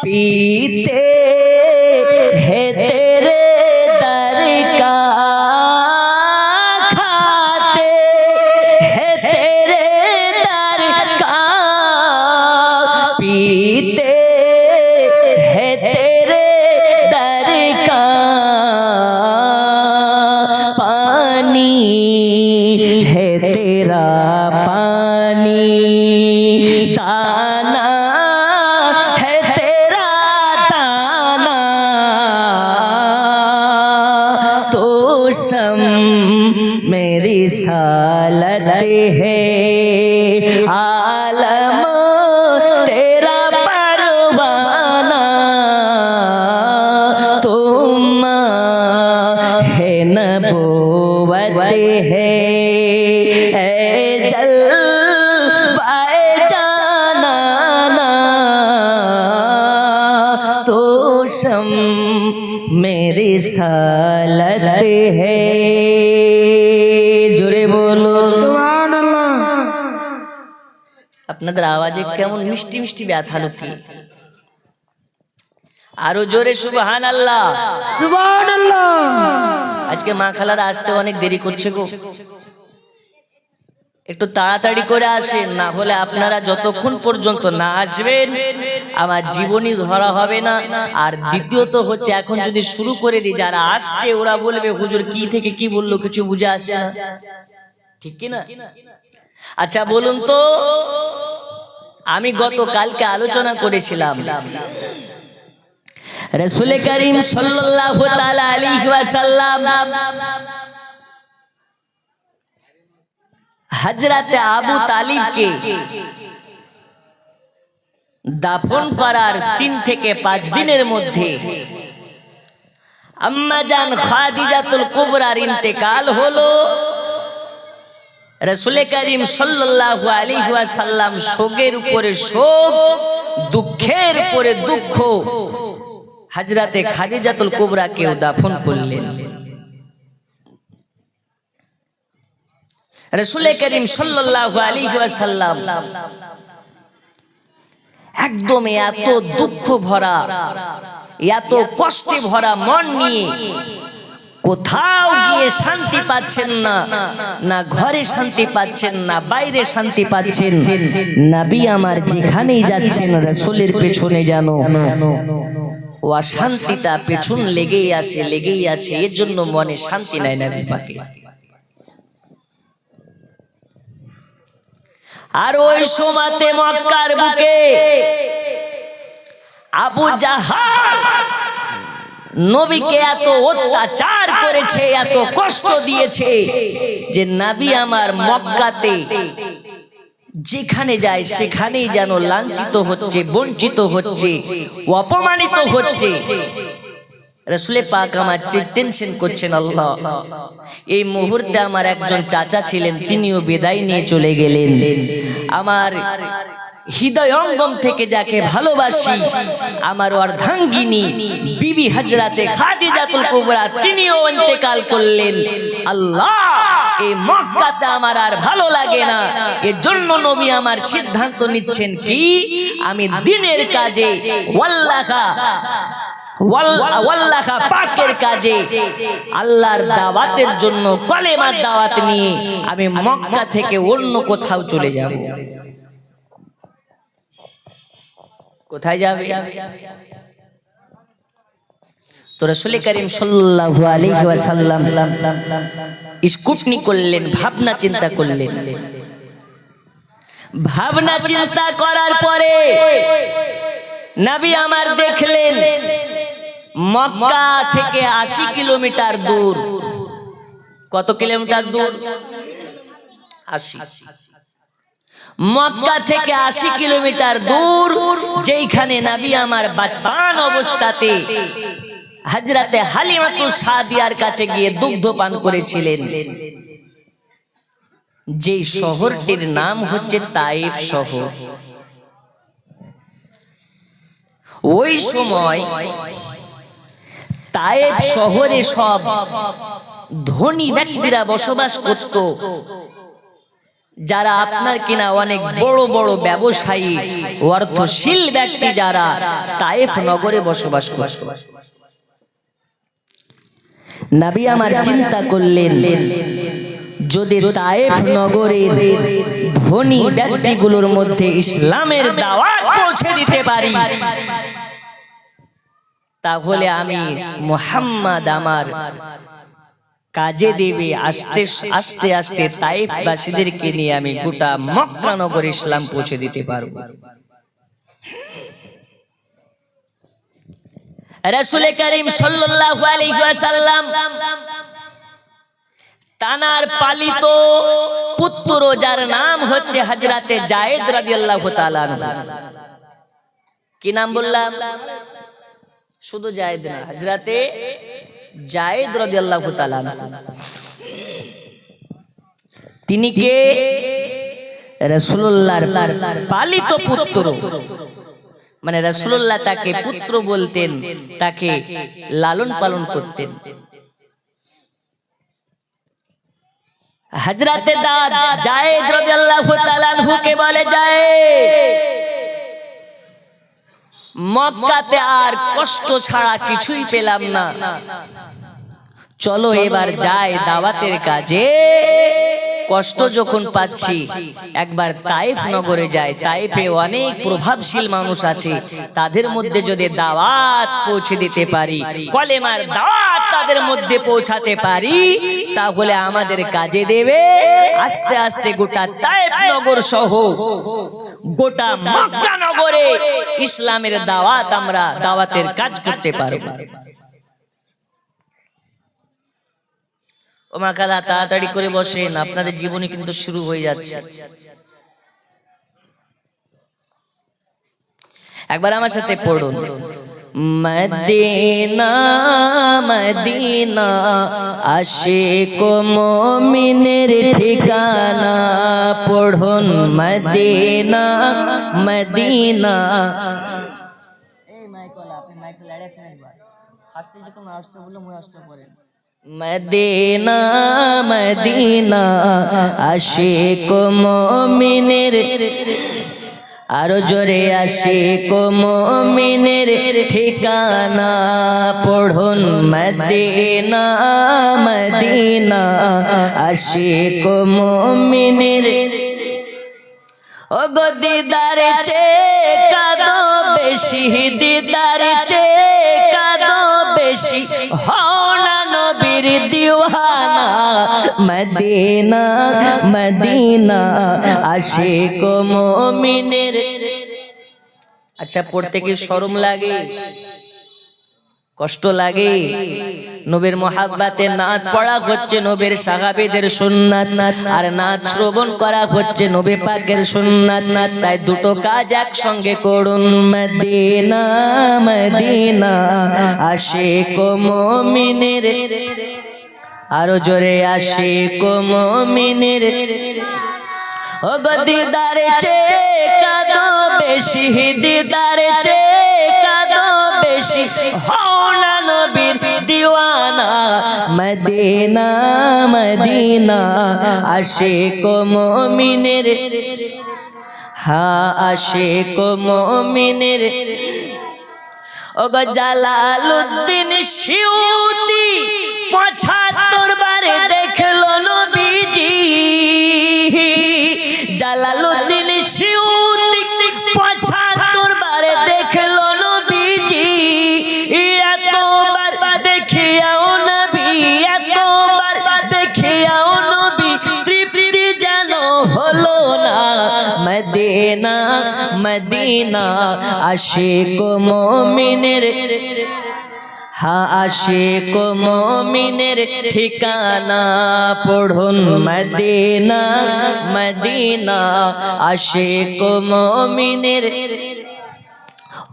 पीते हैं तेरे दर का, खाते हैं तेरे दर का, पीते हैं तेरे दर का पानी है तेरा पानी, दाना है तेरा दाना, तो सम मेरी सालत है, आलम तेरा परवाना, तुम है नबूवत है, जल पाए जाना, तो शम मेरी सालत है। জোরে বলো সুবহানাল্লাহ। আপনাদের আওয়াজে কেমন মিষ্টি মিষ্টি ব্যথা লুকিয়ে, আরো জোরে সুবহানাল্লাহ সুবহানাল্লাহ। আজকে মা খালারা আসতে অনেক দেরি করছে গো, একটু তাড়াতাড়ি করে আসেন, না হলে আপনারা যতক্ষণ পর্যন্ত না আসবেন আমার জীবনই ধরা হবে না। আর দ্বিতীয়ত হচ্ছে, এখন যদি শুরু করে দিই, যারা আসছে ওরা বলবে হুজুর কি থেকে কি বললো কিছু বুঝে আসে না, ঠিক কি না? আচ্ছা বলুন তো, আমি গতকালকে আলোচনা করেছিলাম রাসূল করিম সাল্লাল্লাহু তাআলা আলাইহি ওয়াসাল্লাম হযরতে আবু তালিবকে দাফন করার 3 থেকে 5 দিনের মধ্যে আম্মা জান খাদিজাতুল কুবরার ইন্তেকাল হলো। রাসূল করিম সাল্লাল্লাহু আলাইহি ওয়াসাল্লাম শোকের উপরে শোক, দুঃখের উপরে দুঃখ, হযরতে খাদিজাতুল কুবরাকেও দাফন করলেন। রাসূল করিম সাল্লাল্লাহু আলাইহি ওয়াসাল্লাম একদম এত দুঃখ ভরা, এত কষ্টে ভরা মন নিয়ে কোথাও গিয়ে শান্তি পাচ্ছেন না, না ঘরে শান্তি পাচ্ছেন, না বাইরে শান্তি পাচ্ছেন। নবী আমার যেখানেই যাচ্ছেন রাসূলের পেছনে যেন ও অশান্তিটা পেছন লেগেই আছে, লেগেই আছে, এর জন্য মনে শান্তি নাই নবী পাকে। আর ওই সময়তে মক্কার বুকে আবু জাহাল নবীকে এত অত্যাচার করেছে, এত কষ্ট দিয়েছে যে নবী আমার মক্কাতে যেখানে যায় সেখানেই যেন লাঞ্ছিত হচ্ছে, বঞ্চিত হচ্ছে, অপমানিত হচ্ছে। রাসূল পাক আমার টেনশন করছেন, আল্লাহ এই মুহূর্তে আমার একজন চাচা ছিলেন, তিনিও বিদায় নিয়ে চলে গেলেন। আমার হৃদয়ঙ্গম থেকে যাকে ভালোবাসি, আমার অর্ধাঙ্গিনী বিবি হযরতে খাদিজাতুল কুবরা, তিনিও ইন্তেকাল করলেন। আল্লাহ এই মক্কাতে আমার আর ভালো লাগে না, এর জন্য নবী আমার সিদ্ধান্ত নিচ্ছেন কি, আমি দ্বীনের কাজে ওয়াল্লাহ পাকের কাজে, আল্লাহর দাওয়াতের জন্য কলেমার দাওয়াত নিয়ে আমি মক্কা থেকে অন্য কোথাও চলে যাব। কোথায় যাবে? তো রাসূল করিম সাল্লাল্লাহু আলাইহি ওয়াসাল্লাম স্কুটনি করলেন, ভাবনা চিন্তা করলেন। ভাবনা চিন্তা করার পরে নবী আমার দেখলেন মক্কা থেকে 80 কিলোমিটার দূর। কত কিলোমিটার দূর? 80। মক্কা থেকে 80 কিলোমিটার দূর, যেখানে নবী আমার বাচপান অবস্থাতে হযরতে হালিমাতুস সাদিয়ার কাছে গিয়ে দুগ্ধ পান করেছিলেন। যেই শহরটির নাম হচ্ছে তায়েফ শহর। ওই সময় তায়েফ শহরে সব ধনী ব্যক্তিরা বসবাস করত, যারা আপনার কিনা অনেক বড় বড় ব্যবসায়ী অর্থশীল ব্যক্তি যারা তায়েফ নগরে বসবাস করত। নবী আমার চিন্তা করলেন, যদি তায়েফ নগরের ধনী ব্যক্তিগুলোর মধ্যে ইসলামের দাওয়াত পৌঁছে দিতে পারি, তাহলে আমি মুহাম্মদ আমার কাজে দেবে। আস্তে আস্তে আস্তে তায়েফবাসীদেরকে নিয়ে আমি গোটা মক্কা নগর ইসলাম পৌঁছে দিতে পারবো। রাসূল করিম সাল্লাল্লাহু আলাইহি ওয়াসাল্লাম তানার পালিত পুত্র যার নাম হচ্ছে হযরতে যায়েদ রাদিয়াল্লাহু তাআলা আনহু। কি নাম বললাম? শুধু যায়েদ না, হযরতে যায়েদ রাদিয়াল্লাহু তাআলা আনহু। তিনি কে? রাসূলুল্লাহর পালিত পুত্র, মানে রাসূলুল্লাহ তাকে পুত্র বলতেন, তাকে লালন পালন করতেন। হযরতে যায়েদ রাদিয়াল্লাহু তাআলা আনহু কে বলে যায়েদ, মক্কাতে আর কষ্ট ছাড়া কিছুই পেলাম না, চলো এবার যাই দাওয়াতের কাজে। কষ্ট যখন পাচ্ছি একবার তায়েফ নগরে যাই। তায়েফে অনেক প্রভাবশীল মানুষ আছে, তাদের মধ্যে যদি দাওয়াত পৌঁছে দিতে পারি, কলেমার দাওয়াত তাদের মধ্যে পৌঁছাতে পারি, তাহলে আমাদের কাজে দেবে। আস্তে আস্তে গোটা তায়েফ নগর সহ গোটা মক্কা নগরে ইসলামের দাওয়াত, আমরা দাওয়াতের কাজ করতে পারবো। ও মা খালা, তাড়াতাড়ি করে বসেন, আপনাদের জীবনী কিন্তু শুরু হয়ে যাচ্ছে। একবার আমার সাথে পড়ুন, মদিনা মদিনা আশিক মুমিনের ঠিকানা। পড়ুন মদিনা মদিনা। এই মাইকওয়ালা, আপনি মাইক লাগাইছেন একবার, আসতে যখন আসতে বললো মই আসতে পড়েন। মদিনা মদিনা আশিক মুমিনের, আরো জোরে আশিক মুমিনের ঠিকানা। পড়ুন মদিনা মদিনা আশিক মুমিনের। ও গো দিদার চেয়ে কাঁদো বেশি, দিদার চেয়ে কাঁদো বেশি, হও না নবীর দিওয়ানা। মদিনা মদিনা আশিক মুমিনের। আচ্ছা, পড়তে কি শরম লাগে? কষ্ট লাগে? নবীর মোহাব্বতে নাত পড়া হচ্ছে নবীর সাহাবীদের সুন্নাত, আর নাত শ্রবণ করা হচ্ছে নবী পাকের সুন্নাত। তাই দুটো কাজ একসঙ্গে করুন। মদিনা মদিনা আশিক মুমিনের, আরো জোরে আশিক মুমিনের। ও গো দিদার চেয়ে কাঁদো বেশি, দিদার চেয়ে কাঁদো বেশি, হও না নবীর দিওয়ানা। মদিনা মদিনা আশিক মুমিনের, হ্যাঁ আশিক মুমিনের। ও গো জালালউদ্দিন সিউতি ৭৫ বারে দেখলো নবীজি। জালালউদ্দিন সিউতি ৭৫ বারে দেখলো নবীজি। এতবার দেখিয়াও নবী, এতবার দেখিয়াও নবী, তৃপ্তি যেন হলো না। মদিনা মদিনা আশিক মুমিনের, হ্যাঁ আশিক মুমিনের ঠিকানা। পড়ুন মদিনা মদিনা আশিক মুমিনের।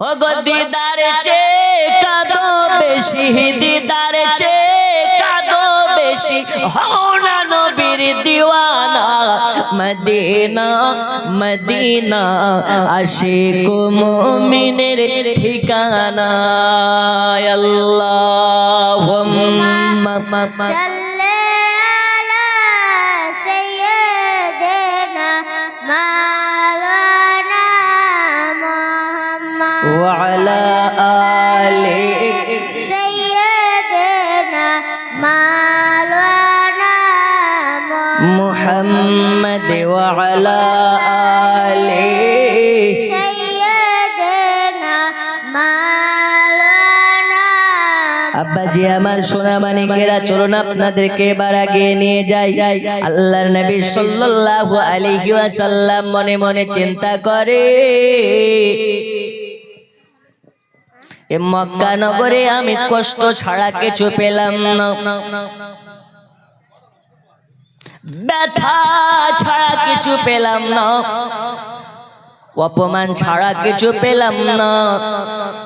ও গো দিদার চেয়ে কাঁদো বেশি, দিদার চেয়ে কাঁদো বেশি, হও না নবীর দিওয়ানা। মদিনা মদিনা আশিক মুমিনের ঠিকানা। আল্লাহুম্মা সাল্লি আলা সাইয়্যিদিনা وعلى آل سيدنا مولانا محمد وعلى آل سيدنا مولانا আব্বাজি আমার সোনা মানিকেরা, চলুন আপনাদেরকে এবার আগিয়ে নিয়ে যাই। আল্লাহর নবী সাল্লাল্লাহু আলাইহি ওয়াসাল্লাম মনে মনে চিন্তা করে, এ মক্কা নগরে আমি কষ্ট ছাড়া কিছু পেলাম না, ব্যথা ছাড়া কিছু পেলাম না, অপমান ছাড়া কিছু পেলাম না।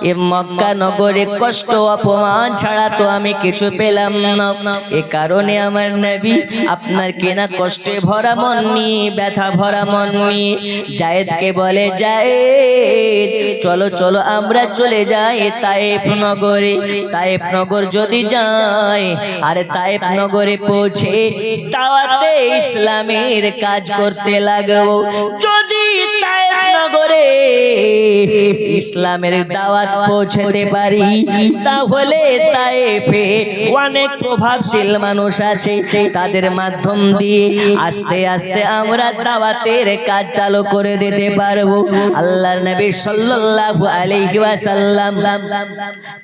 এ মক্কা নগরে কষ্ট অপমান ছাড়া তো আমি কিছু পেলাম না। এ কারণে আমার নবী আপনার কেনা কষ্টে ভরা মন নিয়ে, ব্যথা ভরা মন নিয়ে জায়েদকে বলে, জায়েদ চলো চলো আমরা চলে যাই তায়েফ নগরে। তায়েফ নগর যদি যাই আর তায়েফ নগরে পৌঁছে দাওয়াতে ইসলামের কাজ করতে লাগবো। যদি তায়েফ নগরে ইসলামের দাওয়াত পৌঁছতে পারি, তাহলে তায়েফে অনেক প্রভাবশীল মানুষ আছে, তাদের মাধ্যম দিয়ে আস্তে আস্তে আমরা দাওয়াতের কাজ চালু করে দিতে পারবো। আল্লাহর নবী সাল্লাল্লাহু আলাইহি ওয়াসাল্লাম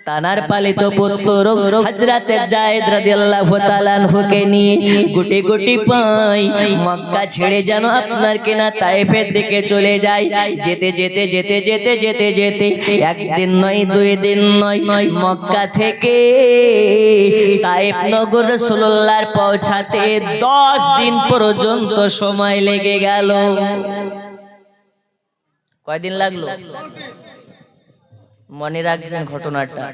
তানার পালিত পুত্র হযরত জায়েদ রাদিয়াল্লাহু তাআলা আনহুকে নিয়ে গুটি গুটি পায় মক্কা ছেড়ে যেন আপনার কেনা তায়েফের দিকে চলে যায়। যেতে যেতে যেতে যেতে যেতে যেতে একদিন নয়, দুই দিন নয়, মক্কা থেকে তায়েফ নগর রাসূলুল্লাহর পৌঁছাতে 10 দিন পর্যন্ত সময় লেগে গেল। কয়দিন লাগলো? মনে রাখবেন ঘটনাটা।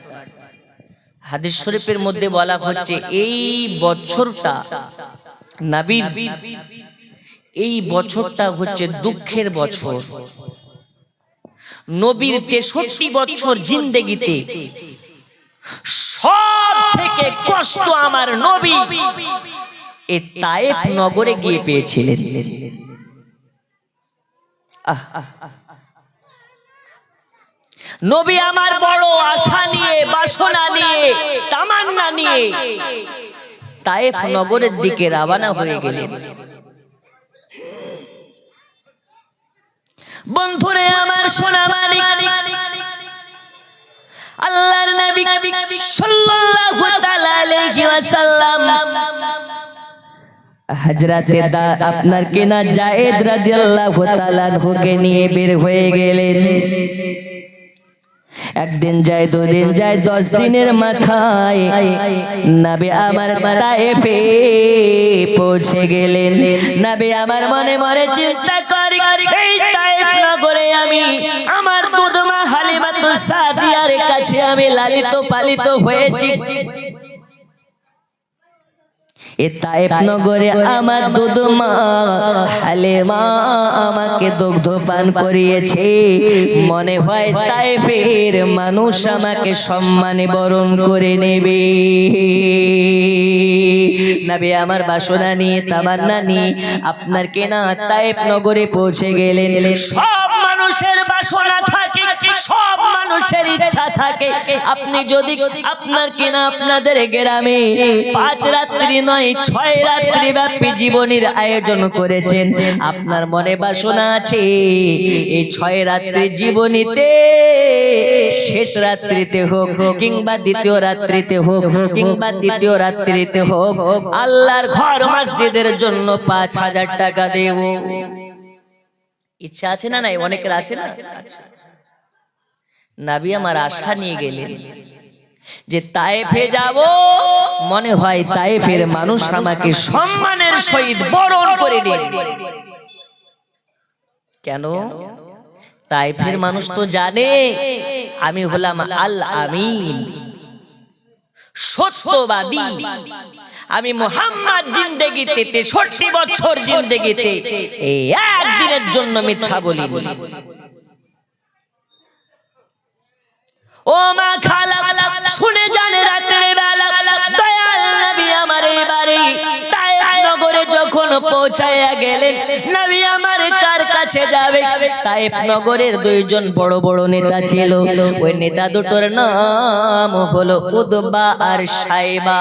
হাদিস শরীফের মধ্যে বলা হচ্ছে, এই বছরটা নবীর, এই বছরটা হচ্ছে দুঃখের বছর। নবীর 63 বছর জিন্দেগিতে সব থেকে কষ্ট আমার নবী এই তায়েফ নগরে গিয়ে পেয়েছিলেন। নবী আমার বড় আশা নিয়ে, বাসনা নিয়ে, তামান্না নিয়ে তায়েফ নগরের দিকে রওনা হয়ে গেলেন। বন্ধুরে আমার সোনা মানিক, আল্লাহর নবী সাল্লাল্লাহু তাআলা আলাইহি ওয়াসাল্লাম হযরতে আপনার কেনা জায়েদ রাদিয়াল্লাহু তাআলা আনহুকে নিয়ে বের হয়ে গেলেন। একদিন যায়, দুদিন যায়, 10 দিনের মাথায় নবী আমার তায়েফে পৌঁছে গেলেন। নবী আমার মনে মনে চিন্তা করে, এই তায়েফ নগরে আমি আমার দুধমা হালিমাতুস সাদিয়ার কাছে আমি লালিত পালিত হয়েছি। এ তায়েফ নগরে আমার দুধমা হালিমা আমাকে দুগ্ধ পান করিয়েছে। মনে হয় তায়েফের মানুষ আমাকে সম্মানে বরণ করে নেবে। নবী আমার বাসনা নিয়ে, তামান্না নিয়ে আপনার কেনা তায়েফ নগরে পৌঁছে গেলেন। সব মানুষের বাসনা থাকে, সব মানুষের ইচ্ছা থাকে। আপনি যদি আপনার কেনা আপনাদের গ্রামে 5 রাত্রি নয় 6 রাত্রি ব্যাপী জীবনের আয়োজন করেছেন, আপনার মনে বাসনা আছে এই 6 রাত্রি জীবনীতে শেষ রাত্রিতে হোক কিংবা দ্বিতীয় রাত্রিতে হোক কিংবা তৃতীয় রাত্রিতে হোক, আল্লাহর ঘর মসজিদের জন্য 5000 টাকা দেব। ইচ্ছা আছে না? নাই, অনেকের আছে না। নবী আমার আশা নিয়ে গেলেন যে তায়েফে যাব, মনে হয় তায়েফের মানুষ আমাকে সম্মানের সহিত বরণ করে নেবে। কেন? তায়েফের মানুষ তো জানে আমি হলাম আল আমিন, সত্যবাদী। আমি মুহাম্মদ জিন্দেগিতে 63 বছর জিন্দেগিতে এই একদিনের জন্য মিথ্যা বলিনি। ও মা খালা, শুনে জানে রাতের বেলা দয়াল নবী আমার এবারে তায়েফ নগরে যখন যখন পৌঁছায়া গেলেন, নবী আমার কার কাছে যাবে? তায়েফ নগরের দুইজন বড় বড় নেতা ছিল, ওই নেতা দুটোর নাম হলো উদবা আর সাইবা।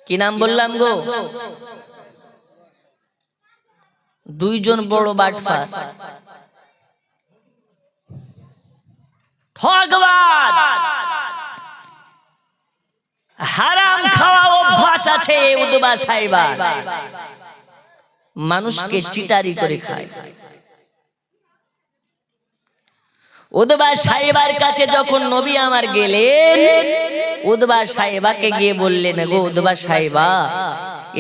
কি নাম বললাম গো? দুইজন বড় বাটফার, ঠকবাজ, হারাম খাওয়া অভ্যাস আছে উদবা সাইবা, মানুষকে চিটারি করে খায়। উদবা সাইবার কাছে যখন নবী আমার গেলেন, উদবা সাইবাকে গিয়ে বললেন, গো উদবা সাইবা,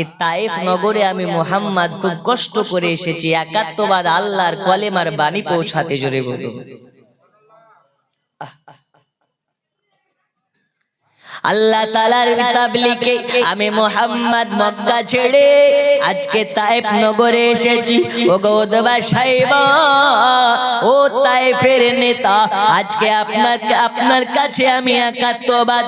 এই তায়েফ নগরে আমি মুহাম্মদ খুব কষ্ট করে এসেছি একাত্মবাদ আল্লাহর কলেমার বাণী পৌঁছাতে। জোরে বলুন। আল্লাহ তাআলার তাবলীগে আমি মুহাম্মদ মক্কা ছেড়ে আজকে তায়েফ নগরে এসেছি। ও গো উদবা সাইবা, ও তায়েফের নেতা, আজকে আপনার কাছে আমি একাত্মবাদ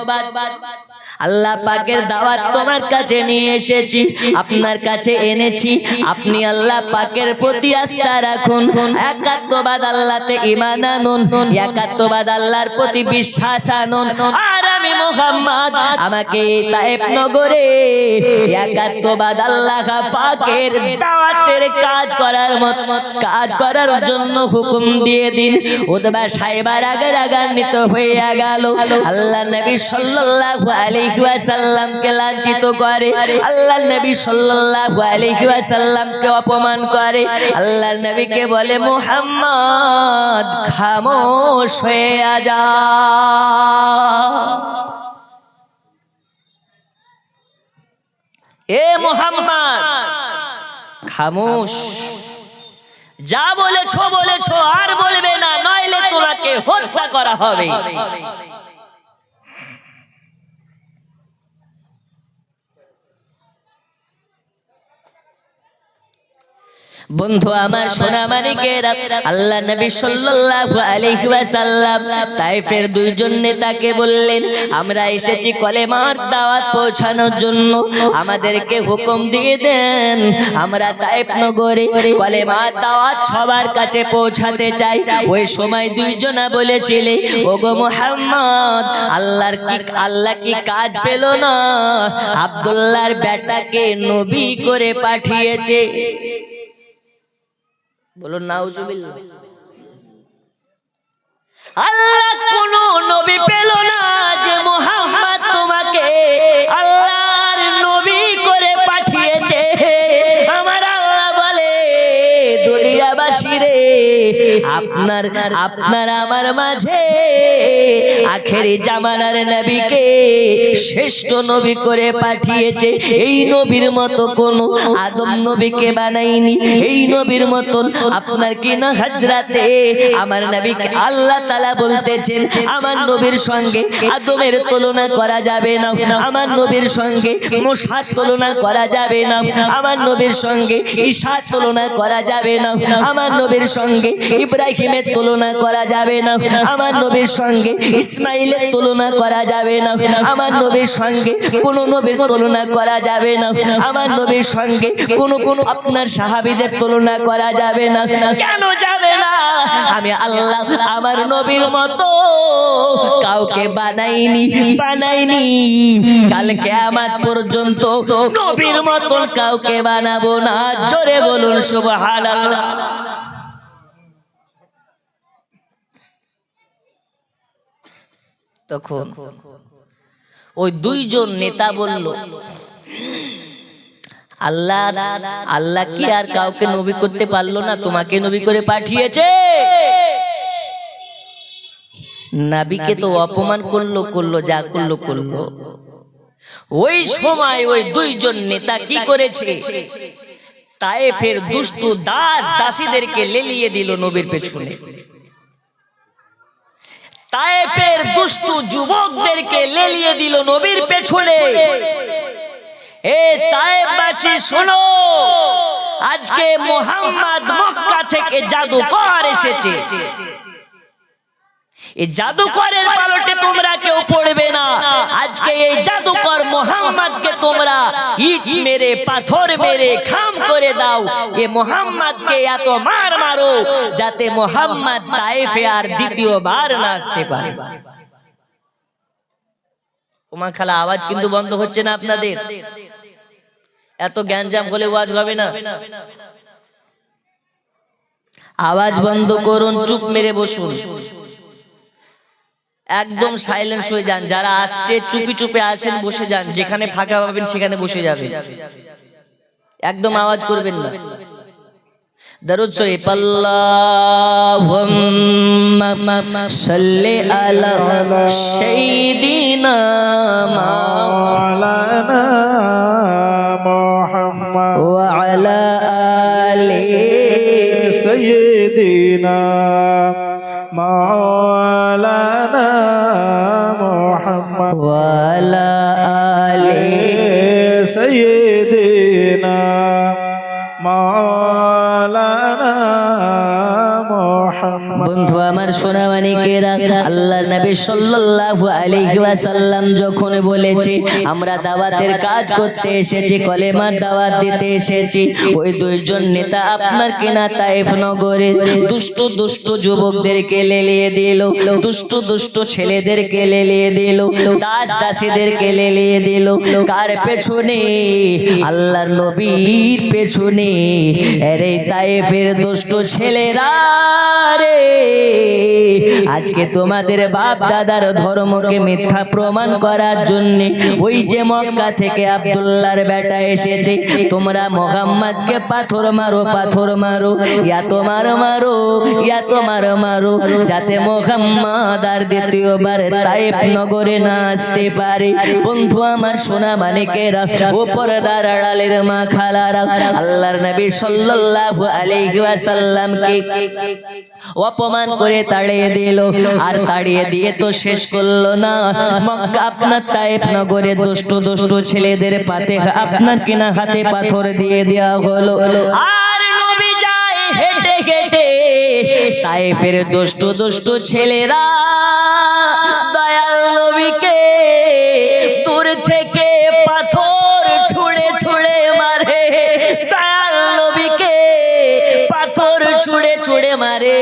আল্লাহ পাকের দাওয়াত তোমার কাছে নিয়ে এসেছি, আপনার কাছে এনেছি। আপনি আল্লাহ পাকের প্রতি আস্থা রাখুন, একাত্মবাদ আল্লাহতে ঈমান আনুন, একাত্মবাদ আল্লাহর প্রতি বিশ্বাস আনুন। আর আমি মুহাম্মদ, আমাকে তায়েফ নগরে একাত্মবাদ আল্লাহ পাকের দাওয়াতের কাজ করার জন্য হুকুম দিয়ে দিন। উদবা সাইবা রাগান্বিত হয়ে গেল। আল্লাহ নবী সাল্লাল্লাহু আলাইহি ওয়াসাল্লামকে লাঞ্ছিত করে, আল্লাহ নবী সাল্লাল্লাহু আলাইহি ওয়াসাল্লামকে অপমান করে। আল্লাহ নবীকে বলে, মুহাম্মদ খামোশ হয়ে যা। এ মুহাম্মদ খামোশ, যা বলেছো আর বলবে না, নইলে তোমাকে হত্যা করা হবে। বন্ধু আমার, সোনা মানিকেরা, আল্লাহ নবী সাল্লাল্লাহু আলাইহি ওয়াসাল্লাম তায়েফের দুইজন নেতাকে বললেন, আমরা এসেছি কলেমার দাওয়াত পৌঁছানোর জন্য, আমাদেরকে হুকুম দিয়ে দেন। আমরা তায়েফ নগরে কলেমার দাওয়াত সবার কাছে পৌঁছাতে চাই। ওই সময় দুইজনা বলেছিলে, ওগো মুহাম্মদ, আল্লাহ কি কাজ পেল না? আব্দুল্লাহর বেটাকে নবী করে পাঠিয়েছে। বলুন নাউজুবিল্লাহ। আল্লাহ কোন নবী পেল না যে মুহাম্মদ তোমাকে আল্লাহর নবী করে পাঠিয়েছে। আমার আল্লাহ বলে, দুনিয়াবাসী রে, আপনার আমার মাঝে আখেরি জামানার নবীকে শ্রেষ্ঠ নবী করে পাঠিয়েছে। এই নবীর মতো কোন আদম নবীকে বানাইনি। এই নবীর মতন আপনার কি না হযরতে আমার নবীকে আল্লাহ তাআলা বলতেছেন, আমার নবীর সঙ্গে আদমের তুলনা করা যাবে না, আমার নবীর সঙ্গে মুসার তুলনা করা যাবে না, আমার নবীর সঙ্গে ঈসার তুলনা করা যাবে না, আমার নবীর সঙ্গে ইব্রাহিমের তুলনা করা যাবে না, আমার নবীর সঙ্গে ইসমাইলের তুলনা করা যাবে না, আমার নবীর সঙ্গে কোন নবীর তুলনা করা যাবে না, আমার নবীর সঙ্গে কোন আপনার সাহাবীদের তুলনা করা যাবে না। কেন যাবে না? আমি আল্লাহ আমার নবীর মতো কাউকে বানাইনি। কাল কিয়ামত পর্যন্ত নবীর মতো কাউকে বানাবো না। জোরে বলুন সুবহানাল্লাহ। তখন ওই দুইজন নেতা বলল, আল্লাহ কি আর কাউকে নবী করতে পারলো না? তোমাকে নবী করে পাঠিয়েছে। নবীকে তো অপমান করলো, যা করলো। ওই সময় ওই দুইজন নেতা কি করেছে? তায়েফের দুষ্টু দাসীদেরকে লেলিয়ে দিল নবীর পেছনে। তায়েফের দুষ্টু যুবকদেরকে লেলিয়ে দিল নবীর পেছনে। এ তায়েফবাসী শোনো, আজকে মুহাম্মদ মক্কা থেকে জাদুকর এসেছে। এই জাদুকরের পালটে তোমরা কেউ পড়বে না। আজকে এই জাদুকর মোহাম্মদকে তোমরা ইট মেরে পাথর মেরে খাম করে দাও। এ মোহাম্মদকে এত মার মারো যাতে মোহাম্মদ তায়েফে আর দ্বিতীয়বার না আসতে পারে। ওমা খালা আওয়াজ কিন্তু বন্ধ হচ্ছে না আপনাদের? এত গ্যাঞ্জাম হলে ওয়াজ হবে না। আওয়াজ বন্ধ করুন, চুপ মেরে বসুন, একদম সাইলেন্স হয়ে যান। যারা আসছে চুপি চুপে আসেন, বসে যান, যেখানে ফাঁকা পাবেন সেখানে বসে যাবেন, একদম আওয়াজ করবেন না। দরুদ শরীফ আল্লাহুম্মা সাল্লি আলা সাইয়্যিদিনা মাওলানা মুহাম্মদ ওয়া আলা আলি সাইয়্যিদিনা মাওলানা মুহাম্মদ ওয়া আলা আলি সাইয়্যিদিনা মাওলানা মুহাম্মদ। বন্ধু আমার সোনা মানিকেরা, আল্লাহর নবী সাল্লাল্লাহু আলাইহি ওয়াসাল্লাম যখন বলেছে আমরা দাওয়াতের কাজ করতে এসেছি, কলেমার দাওয়াত দিতে এসেছি, ওই দুইজন নেতা আপনার কিনা তায়েফ নগরে দুষ্ট দুষ্ট যুবকদেরকে লেলিয়ে দিল, দুষ্ট দুষ্ট ছেলেদেরকে লেলিয়ে দিল, দাস দাসীদেরকে লেলিয়ে দিল। কার পেছনে? আল্লাহর নবীর পেছনে। আরে তায়েফের দুষ্ট ছেলেরা রে, আজকে তোমাদের বাপ দাদার ধর্মকে মিথ্যা প্রমাণ করার জন্য ওই যে মক্কা থেকে আব্দুল্লাহর বেটা এসেছে, তোমরা মুহাম্মদকে পাথর মারো, পাথর মারো, ইয়া তোমার মারো, ইয়া তোমার মারো, যাতে মুহাম্মদ আর দ্বিতীয়বার তায়েফ নগরে না আসতে পারে। বন্ধু আমার সোনা মানিকেরা, ও পর্দার আড়ালের মা খালারা, আল্লাহর নবী সাল্লাল্লাহু আলাইহি ওয়াসাল্লামকে অপমান করে তাড়িয়ে দিল। আর তাড়িয়ে দিয়ে তো শেষ করলো না, মক্কা আপনার তায়েফ নগরে দুষ্ট দুষ্ট ছেলেদের পাতে আপনার কিনা হাতে পাথর দিয়ে দেওয়া হলো। আর নবী যায় হেঁটে হেঁটে, তায়েফের দুষ্ট দুষ্ট ছেলেরা দয়াল নবীকে দূর থেকে পাথর ছুঁড়ে ছুঁড়ে মারে, দয়াল নবীকে পাথর ছুঁড়ে ছুঁড়ে মারে।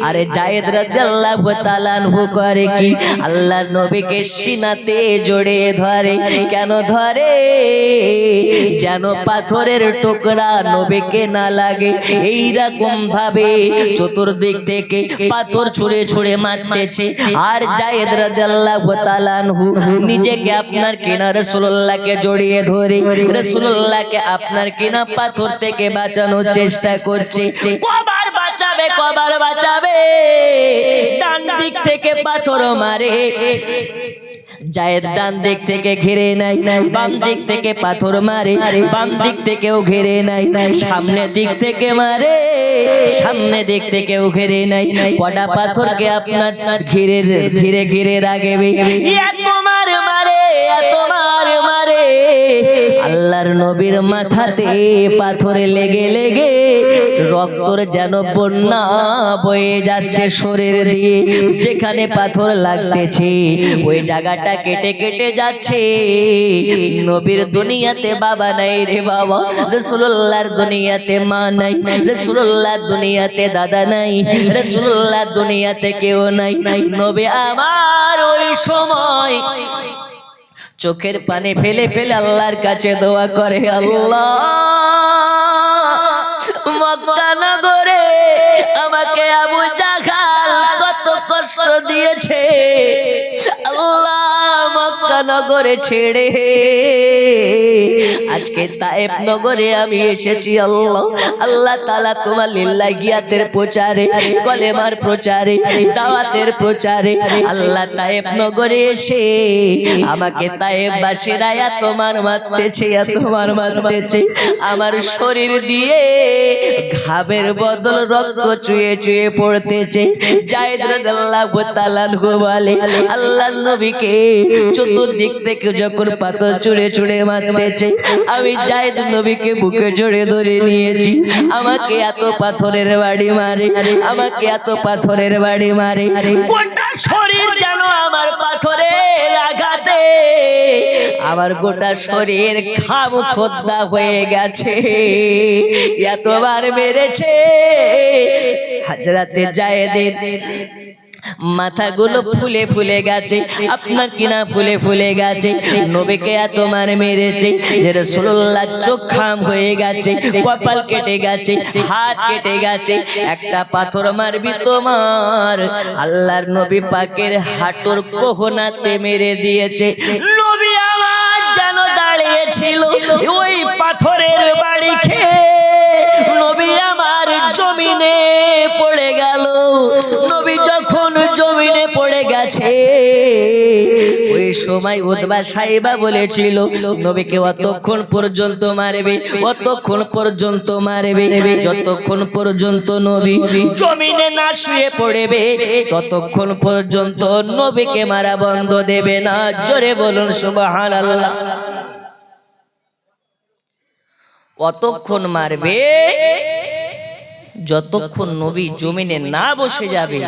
আরে জায়েদ রাদিয়াল্লাহু তাআলা আনহু করে কি? আল্লাহর নবীকে সিনাতে জড়িয়ে ধরে। কেন ধরে? যেন পাথরের টুকরা নবীকে না লাগে। এইরকম ভাবে চতুর্দিক থেকে পাথর ছুঁড়ে ছুঁড়ে মারতেছে। আর জায়েদ রাদিয়াল্লাহু তাআলা আনহু নিজেকে আপনার কিনা রাসূলুল্লাহকে জড়িয়ে ধরে রাসূলুল্লাহকে আপনার কিনা পাথর থেকে বাঁচানোর চেষ্টা করছে। কবার বাঁচাবে, কবার বাঁচাবে? ডান দিক থেকে পাথর মারে, জায়েদ ডান দিক থেকে ঘিরে নাই, বাম দিক থেকে পাথর মারে, বাম দিক থেকেও ঘিরে নাই, সামনে দিক থেকে মারে, সামনে দিক থেকেও ঘিরে নাই। কটা পাথরকে আপনার ঘিরে ঘিরে ঘিরে রাখবে? এত মার মারে, এত মার মারে, আল্লাহর নবীর মাথাতে পাথরে লেগে লেগে রক্তর যেন বন্যা বয়ে যাচ্ছে শরীর দিয়ে। যেখানে পাথর লাগতেছে ওই জায়গাটা কেটে কেটে যাচ্ছে। নবীর দুনিয়াতে বাবা নাই রে বাবা, রাসূলুল্লাহর দুনিয়াতে মা নাই, রাসূলুল্লাহর দুনিয়াতে দাদা নাই, রাসূলুল্লাহর দুনিয়াতে কেউ নাই। নবী আমার ওই সময় চোখের পানি ফেলে ফেলে আল্লাহর কাছে দোয়া করে, আল্লাহ মক্কা নগরে আমাকে আবু জাহাল কত কষ্ট দিয়েছে, আল্লাহ মক্কা নগরে ছেড়ে আজকে তায়েফ নগরে আমি এসেছি। আল্লাহ আল্লাহ তাআলা তোমার লিল্লাহিয়াতের প্রচারে, কলেমার প্রচারে, দাওয়াতের প্রচারে আল্লাহ তায়েফ নগরে এসে আমাকে তায়েফবাসীরা তোমার মারতেছে, তোমার মারতেছে। আমার শরীর দিয়ে ঘামের বদল রক্ত চুয়ে চুয়ে পড়তেছে। জায়েদ রাদিয়াল্লাহু তাআলা আনহু বলে, আল্লাহর নবীকে চতুর্দিক চতুর্দিক থেকে যখন পাথর ছুঁড়ে ছুঁড়ে মারতেছে, আমি জায়েদ নবীকে বুকে জড়িয়ে ধরে নিয়েছি। আমাকে এত পাথরের বাড়ি মারে, আমাকে এত পাথরের বাড়ি মারে, গোটা শরীর যেন আমার পাথরের আঘাতে আমার গোটা শরীর খাম খোদ্দা হয়ে গেছে। এতবার মেরেছে। হযরতে জায়েদের মাথাগুলো ফুলে ফুলে গেছে, আপনার কিনা ফুলে ফুলে গেছে। নবীকে এত মার মেরেছে যে রাসূলুল্লাহ চোখ খাম হয়ে গেছে, কপাল কেটে গেছে, হাত কেটে গেছে। একটা পাথর মারবি তোমার, আল্লাহর নবী পাকের হাঁটুর কোহনাতে মেরে দিয়েছে। নবী আমার যেন দাঁড়িয়েছিল ওই পাথরের বাড়ি খেয়ে, নবী আমার জমিনে পড়ে গেল। নবী যখন জমিনে পড়ে গেছে, ওই সময় উতবা সাইবা বলেছিল নবীকে অতক্ষণ পর্যন্ত মারবে, অতক্ষণ পর্যন্ত মারবে, যতক্ষণ পর্যন্ত নবী জমিনে না শুয়ে পড়বে ততক্ষণ পর্যন্ত নবীকে মারা বন্ধ দেবে না। জোরে বলুন সুবহানাল্লাহ। অতক্ষণ মারবে যতক্ষণ নবী জমিনে না বসে যাবে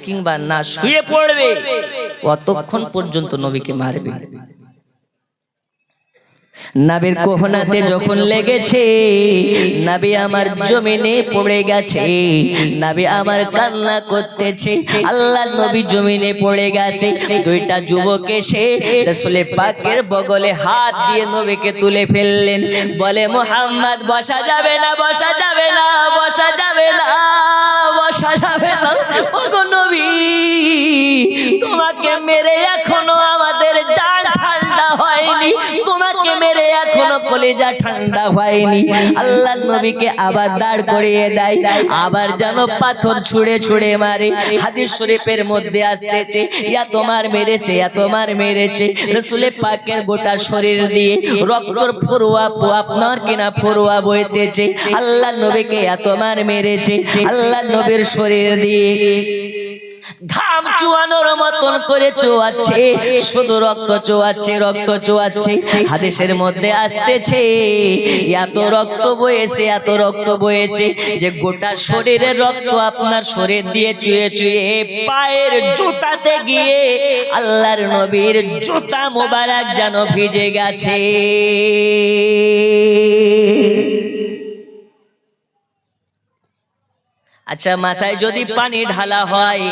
কিংবা না শুয়ে পড়বে, অতক্ষণ পর্যন্ত নবীকে মারবে। নবীর কোহনাতে যখন লেগেছে, নবী আমার জমিনে পড়ে গেছে, নবী আমার কান্না করতেছে। আল্লাহর নবী জমিনে পড়ে গেছে। দুইটা যুবক এসে রাসূল পাকের বগলে হাত দিয়ে নবীকে তুলে ফেললেন। বলে, মুহাম্মদ বসা যাবে না, বসা যাবে না, বসা যাবে না, বসা যাবে না। ওগো নবী, তোমাকে মেরে এখনো আমাদের জান ঠান্ডা হয়নি, তোমাকে মেরে এখনো কলিজা ঠান্ডা হয়নি। আল্লাহর নবীকে আবার দাঁড় করিয়ে দেয়, আবার যেন পাথর ছুঁড়ে ছুঁড়ে মারে। হাদিস শরীফের মধ্যে আসতেছে, ইয়া তোমার মেরেছে, ইয়া তোমার মেরেছে। রাসূল পাকের গোটা শরীর দিয়ে রক্তর ফোঁড়া আপনার কিনা ফোঁড়া বইতেছে। আল্লাহর নবীকে ইয়া তোমার মেরেছে। আল্লাহর নবীর শরীর দিয়ে ঘাম চুয়ানোর মতন করে চুয়াচ্ছে, শুধু রক্ত চুয়াচ্ছে, রক্ত চুয়াচ্ছে। হাদিসের মধ্যে আসতেছে এত রক্ত বয়েছে, এত রক্ত বয়েছে যে গোটা শরীরের রক্ত আপনার শরীর দিয়ে চুয়ে চুয়ে পায়ের জুতাতে গিয়ে আল্লাহর নবীর জুতা মোবারক যেন ভিজে গেছে। আচ্ছা, মাথায় যদি পানি ঢালা হয়,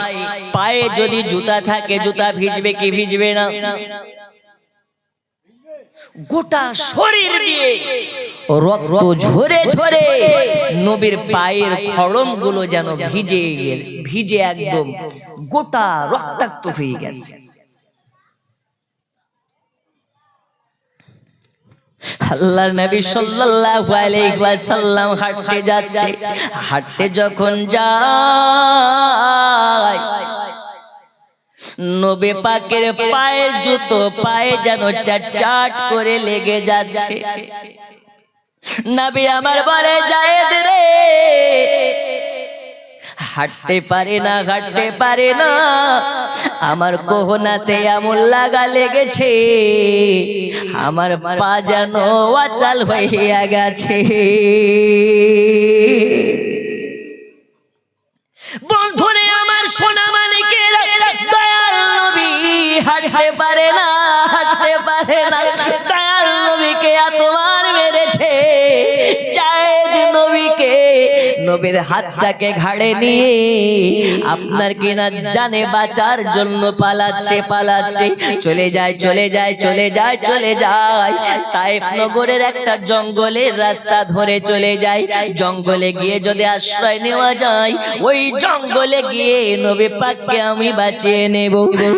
পায়ে যদি জুতা থাকে, জুতা ভিজবে কি ভিজবে না? গোটা শরীর দিয়ে রক্ত ঝরে ঝরে নবীর পায়ের খড়ম গুলো যেন ভিজে ভিজে একদম গোটা রক্তাক্ত হয়ে গেছে। আল্লাহর নবী সাল্লাল্লাহু আলাইহি ওয়াসাল্লাম হাঁটতে যাচ্ছে, হাঁটতে যখন যায় নবী পাকের পায়ের জুতো পায়ে যেন চাট চাট করে লেগে যাচ্ছে। নবী আমার বলে, জায়েদ রে, হাঁটতে পারে না, হাঁটতে পারে না, আমার কোহনাতে এমন লাগা লেগেছে, আমার পা যেন অচল হইয়া গেছে। বন্ধুরে আমার সোনা মানিকের, দয়াল নবী হাঁটতে পারে না, হাঁটতে পারে না, দয়াল নবীকে এতবার মেরেছে। জায়েদ নবীকে নবীর হাতটাকে ঘাড়ে নিয়ে আপনার কিনা জানে বাঁচার জন্য পালাচ্ছে, পালাচ্ছে, চলে যায়, চলে যায়, চলে যায়, চলে যায়। তায়েফ নগরের একটা জঙ্গলের রাস্তা ধরে চলে যায়। জঙ্গলে গিয়ে যদি আশ্রয় নেওয়া যায়, ওই জঙ্গলে গিয়ে নবী পাককে আমি বাঁচিয়ে নেব।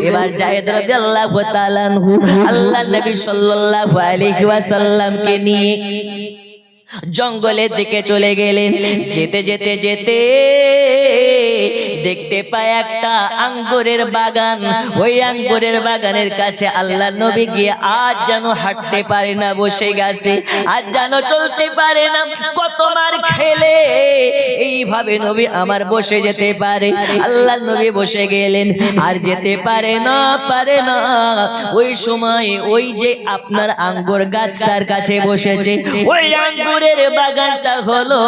এবার জায়েদ রাদিয়াল্লাহু তাআলা আনহু আল্লাহর নবী সাল্লাল্লাহু আলাইহি ওয়াসাল্লামকে নিয়ে জঙ্গলের দিকে চলে গেলেন। যেতে যেতে যেতে দেখতে পায় একটা আঙ্গুরের বাগান। ওই আঙ্গুরের বাগানের কাছে আল্লাহ নবী গিয়ে আজ যেন হাঁটতে পারে না, বসে গেছে। আজ যেন চলতে পারে না, কত মার খেলে এইভাবে নবী আমার বসে যেতে পারে। আল্লাহ নবী বসে গেলেন, আর যেতে পারে না। ওই সময় ওই যে আপনার আঙ্গুর গাছটার কাছে বসেছে, ওই আঙ্গুরের বাগানটা হলো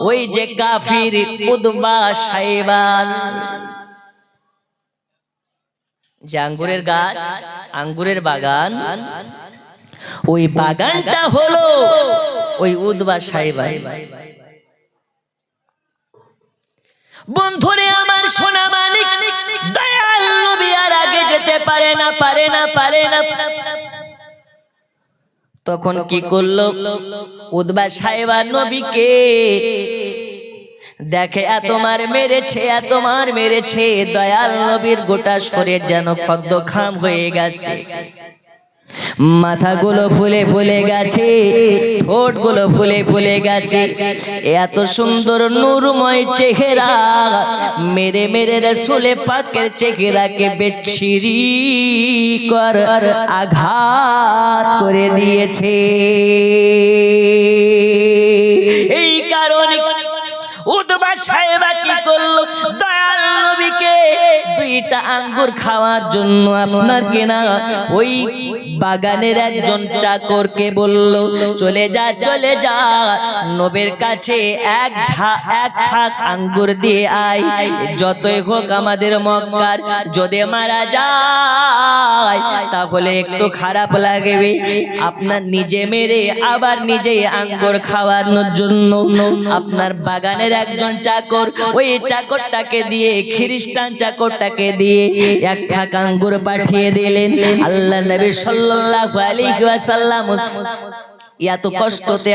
ওই যে কাফির উদবা সাইবান। যে আঙ্গুরের গাছ, আঙ্গুরের বাগান, ওই বাগানটা হলো ওই উদবা সাইবান। বন্ধুরে আমার সোনা মানিক, দয়াল নবী আর আগে যেতে পারে না। তখন কি করলো? উদবা সাহেবা নবীকে দেখে এত মার মেরেছে, দয়াল নবীর গোটা শরীর যেন খদ্দখাম হয়ে গেছে। মাথাগুলো ফুলে গেছে, ঠোঁটগুলো ফুলে গেছে। এত সুন্দর নূরময় চেহারা মেরে রাসূলে পাকের চেহারাকে বিচ্ছিরি কর আঘাত করে দিয়েছে। এই কারণে উদবা সাহেবা কি করলো? দয়াল নবীকে দুইটা আঙ্গুর খাওয়ার জন্য আপনার কেনা ওই বাগানের একজন চাকরকে বলল, চলে যা নবীর কাছে এক খাক আঙ্গুর দিয়ে আয়। যতই হোক আমাদের মক্কার, যদি মারা যায় তাহলে একটু খারাপ লাগবে। আপনার নিজে মেরে আবার নিজে আঙ্গুর খাওয়ানোর জন্য আপনার বাগানের একজন চাকর, ওই চাকরটাকে দিয়ে, খ্রিস্টান চাকরটাকে দিয়ে এক খাক আঙ্গুর পাঠিয়ে দিলেন। আল্লাহ নবী সাল্লাল্লাহু আলাইহি ওয়াসাল্লাম এত কষ্টতে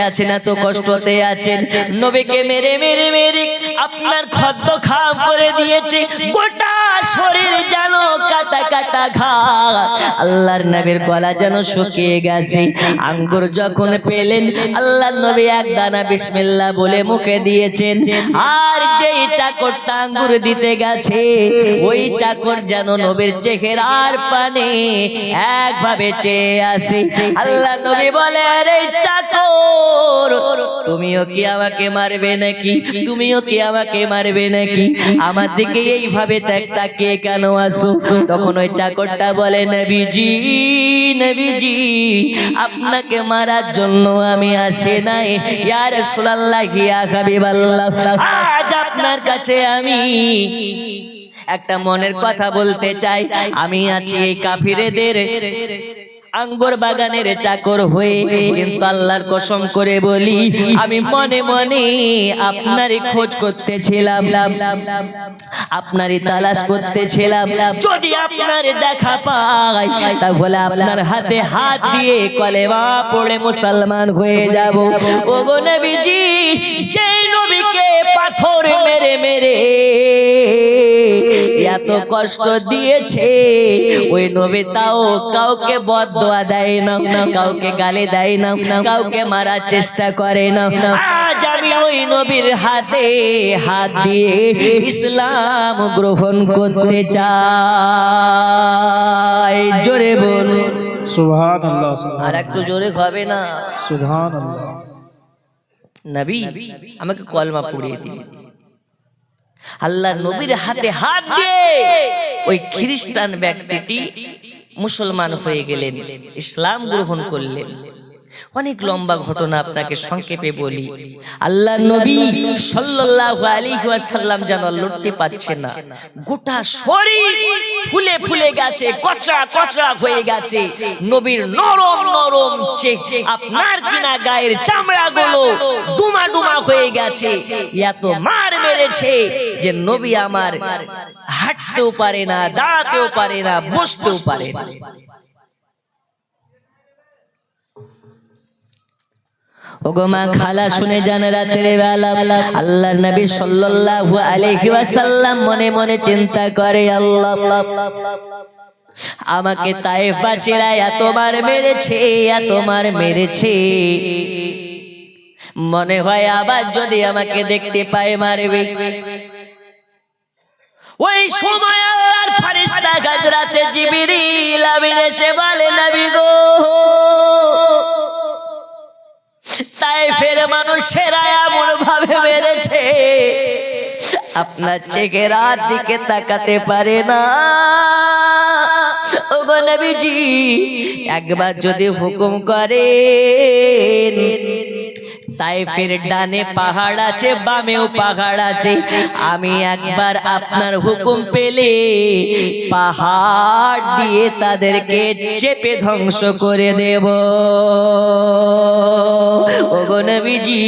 আছেন, নবীকে মেরে আপনার খদ্দখাম করে দিয়েছে। গোটা শরীর যেন কাটা ঘাস, আল্লাহর নবীর গলা যেন শুকিয়ে গেছে। আঙ্গুর যখন পেলেন, আল্লাহর নবী এক দানা বিসমিল্লাহ বলে মুখে দিয়েছেন। আর যেই চাকরটা আঙ্গুর দিতে গেছে, ওই চাকর যেন নবীর চেহারার পানে একভাবে চেয়ে আসে। আল্লাহ নবী বলে, আরে চাকর, তুমিও কি আমাকে মারবে নাকি? আমার দিকে এইভাবে তাকিয়ে কেন আসো? তখন ওই চাকরটা বলে, নবীজি আপনাকে মারার জন্য আমি আসি নাই। ইয়া রাসূলুল্লাহ, ইয়া হাবিবাল্লাহ, আজ আপনার কাছে আমি একটা মনের কথা বলতে চাই। আমি আছি এই কাফিরদের আঙ্গুর বাগানের চাকর হয়ে, কিন্তু আল্লাহর কসম করে বলি, আমি মনে আপনারই খোঁজ করতেছিলাম, আপনারই তালাশ করতেছিলাম। যদি আপনার দেখা পাই তাহলে আপনার হাতে হাত দিয়ে কলেমা পড়ে মুসলমান হয়ে যাব। ওগো নবীজি, যে নবীকে পাথর মেরে এত কষ্ট দিয়েছে, ওই নবী তাও কাউকে বদদোয়া দেয় না, কাউকে গালি দেয় না, কাউকে মারার চেষ্টা করে না। আজ আমি ওই নবীর হাতে হাত দিয়ে ইসলাম গ্রহণ করতে চাই। জোরে বল সুবহানাল্লাহ। আর একটু জোরে হবে না? সুবহানাল্লাহ। নবী আমাকে কলমা পড়িয়ে দিন। আল্লাহ নবীর হাতে হাত দিয়ে ওই খ্রিস্টান ব্যক্তিটি মুসলমান হয়ে গেলেন, ইসলাম গ্রহণ করলেন। অনেক লম্বা ঘটনা আপনাকে সংক্ষেপে বলি। আল্লাহ নবী সাল্লাল্লাহু আলাইহি ওয়াসাল্লাম যেন লড়তে পারছে না, গোটা শরীর ফুলে গেছে, কচরা হয়ে গেছে। নবীর নরম আপনার কিনা গায়ের চামড়াগুলো ডুমা হয়ে গেছে। এত মার মেরেছে যে নবী আমার হাঁটতেও পারে না, দাঁড়াতেও পারে না, বসতেও পারে না। ওগো মা খালা, শুনে যান, রাতের বেলা আল্লাহর নবী সাল্লাল্লাহু আলাইহি ওয়াসাল্লাম মনে চিন্তা করে, আল্লাহ আমাকে তায়েফবাসীরা এতবার মেরেছে, মনে হয় আবার যদি আমাকে দেখতে পায় মারবে। ওই সময় আল্লাহর ফেরেশতা হযরতে জিবরিল আমিন এসে বলে নবী গো তায়েফের মানুষেরা এমন ভাবে মেরেছে আপনার চেহারার দিকে তাকাতে পারে না। ওগো নবীজি একবার যদি হুকুম করেন তায়েফের ডানে পাহাড় আছে বামেও পাহাড় আছে আমি একবার আপনার হুকুম পেলে পাহাড় দিয়ে তাদেরকে চেপে ধ্বংস করে দেব। ওগো নবীজি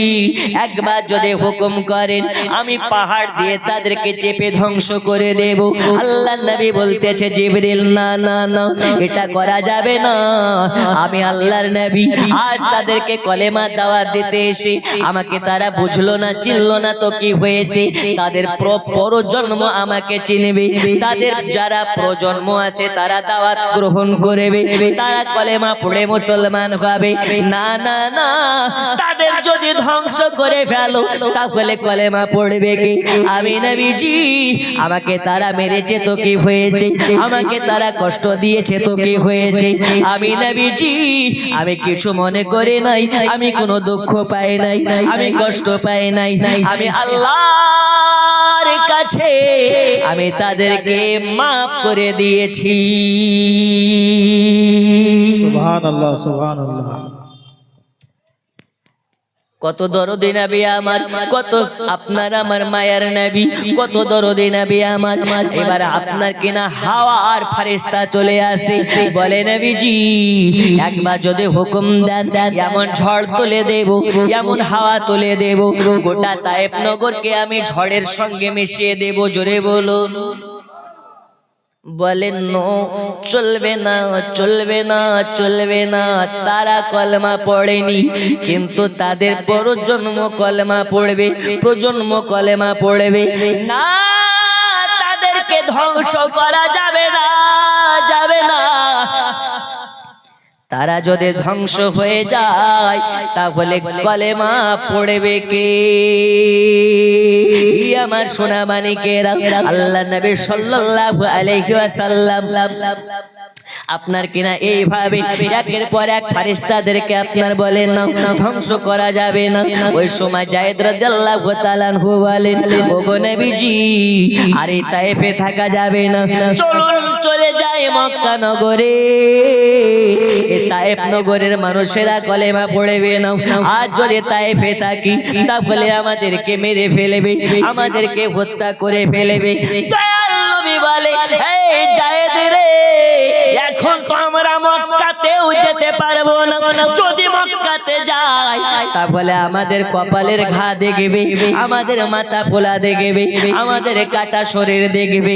একবার যদি হুকুম করেন আমি পাহাড় দিয়ে তাদেরকে চেপে ধ্বংস করে দেব। আল্লাহর নবী বলতেছে জিবরিল না না না এটা করা যাবে না। আমি আল্লাহর নবী আজ তাদেরকে কলেমা দাওয়াত দিতে এসে আমাকে তারা বুঝলো না চিনলো না তো কি হয়েছে তাদের প্রজন্ম আমাকে চিনবে তাদের যারা প্রজন্ম আছে তারা দাওয়াত গ্রহণ করবে তারা কলেমা পড়ে মুসলমান হবে। না না না তাদের যদি ধ্বংস করে ফেলো তাহলে কলেমা পড়বে কে? আমি নবীজি আমাকে তারা মেরেছে তো কি হয়েছে আমাকে তারা কষ্ট দিয়েছে তো কি হয়েছে আমি নবীজি আমি কিছু মনে করে নাই আমি কোনো দুঃখ পাই নাই আমি কষ্ট পাই নাই আমি আল্লাহর কাছে আমি তাদেরকে মাফ করে দিয়েছি। সুবহানাল্লাহ সুবহানাল্লাহ। কত দরদি নবী আমার কত আপনার আমার মায়ের নবী কত দরদি নবী আমার। এবার আপনার কিনা হাওয়া আর ফেরেশতা চলে আসে বলে নবীজি একবার যদি হুকুম দেন এমন ঝড় তুলে দেব এমন হাওয়া তুলে দেব গোটা তায়েফ নগরকে আমি ঝড়ের সঙ্গে মিশিয়ে দেব। জোরে বলো বলেন নো চলবে না চলবে না চলবে না। তারা কলমা পড়েনি কিন্তু তাদের প্রজন্ম কলমা পড়বে প্রজন্ম কলমা পড়বে না তাদেরকে ধ্বংস করা যাবে না যাবে না। তারা যদি ধ্বংস হয়ে যায় তাহলে কলেমা পড়বে কে? আমার সোনা মানিকেরা আল্লাহ নবী সাল্লাল্লাহু আলাইহি ওয়াসাল্লাম আপনার কিনা এইভাবে একের পর এক ফেরেশতাদেরকে আপনার বলেন না ধ্বংস করা যাবে না। ওই সময় যায়েদ রাদিয়াল্লাহু তাআলা আনহু বলেন ওগো নবীজি আরে তায়েফে থাকা যাবে না চলুন চলে যায় মক্কা নগরে। এই তায়েফ নগরের মানুষেরা কলেমা পড়বে না। আজ যদি তায়েফে থাকি তাহলে আমাদেরকে মেরে ফেলবে আমাদেরকে হত্যা করে ফেলবে। দয়াল নবী বলে এই যায়েদ রে এখন তো আমরা মক্কাতেও যেতে পারবো না। যদি মক্কাতে যাই তাহলে আমাদের কপালের ঘা দেখবে আমাদের মাথা ফোলা দেখবে আমাদের কাটা শরীর দেখবে।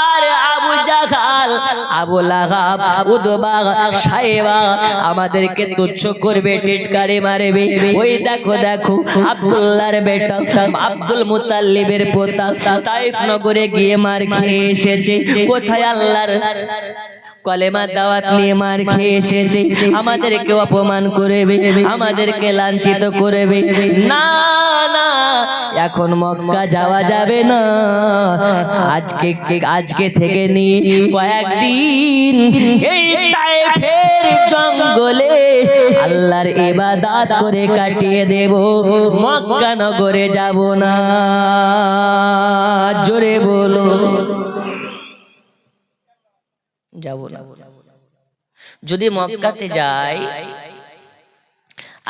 আর আবু জাহাল আবু লাহাব উদবা সাইবা আমাদেরকে তুচ্ছ করবে টিটকারি মারবে। ওই দেখো দেখো আব্দুল্লাহর বেটা আব্দুল মুতাল্লিবের পোতা তায়েফ নগরে গিয়ে মার খেয়ে এসেছে। কোথায় আল্লাহর কলেমা দাওয়াত নিয়ে মার খেয়ে এসেছে আমাদেরকে অপমান করবে আমাদেরকে লাঞ্ছিত করবে। না না এখন মক্কা যাওয়া যাবে না। আজকে থেকে নিয়ে কয়েকদিন এই তায়েফের জঙ্গলে আল্লাহর ইবাদত করে কাটিয়ে দেব মক্কা নগরে যাব না। জোরে বলো যাব না। যদি মক্কাতে যাই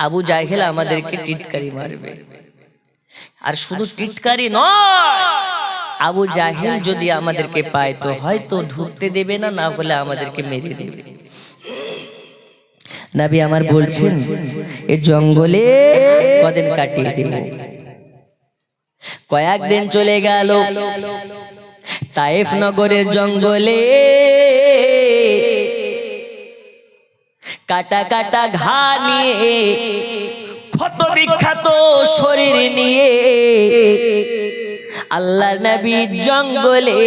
আবু জাহেল আমাদেরকে টিটকারি মারবে। আর শুধু টিটকারি নয় আবু জাহেল যদি আমাদেরকে পায় তো হয়তো ঢুকতে দেবে না না হলে আমাদেরকে মেরে দেবে। নবী আমার বলছেন এই জঙ্গলে কদিন কাটিয়ে দেব। কয়েকদিন চলে গেল তায়েফ নগরের জঙ্গলে কাটা কাটা ঘা নিয়ে ক্ষত বিক্ষত শরীর নিয়ে আল্লাহর নবী জঙ্গলে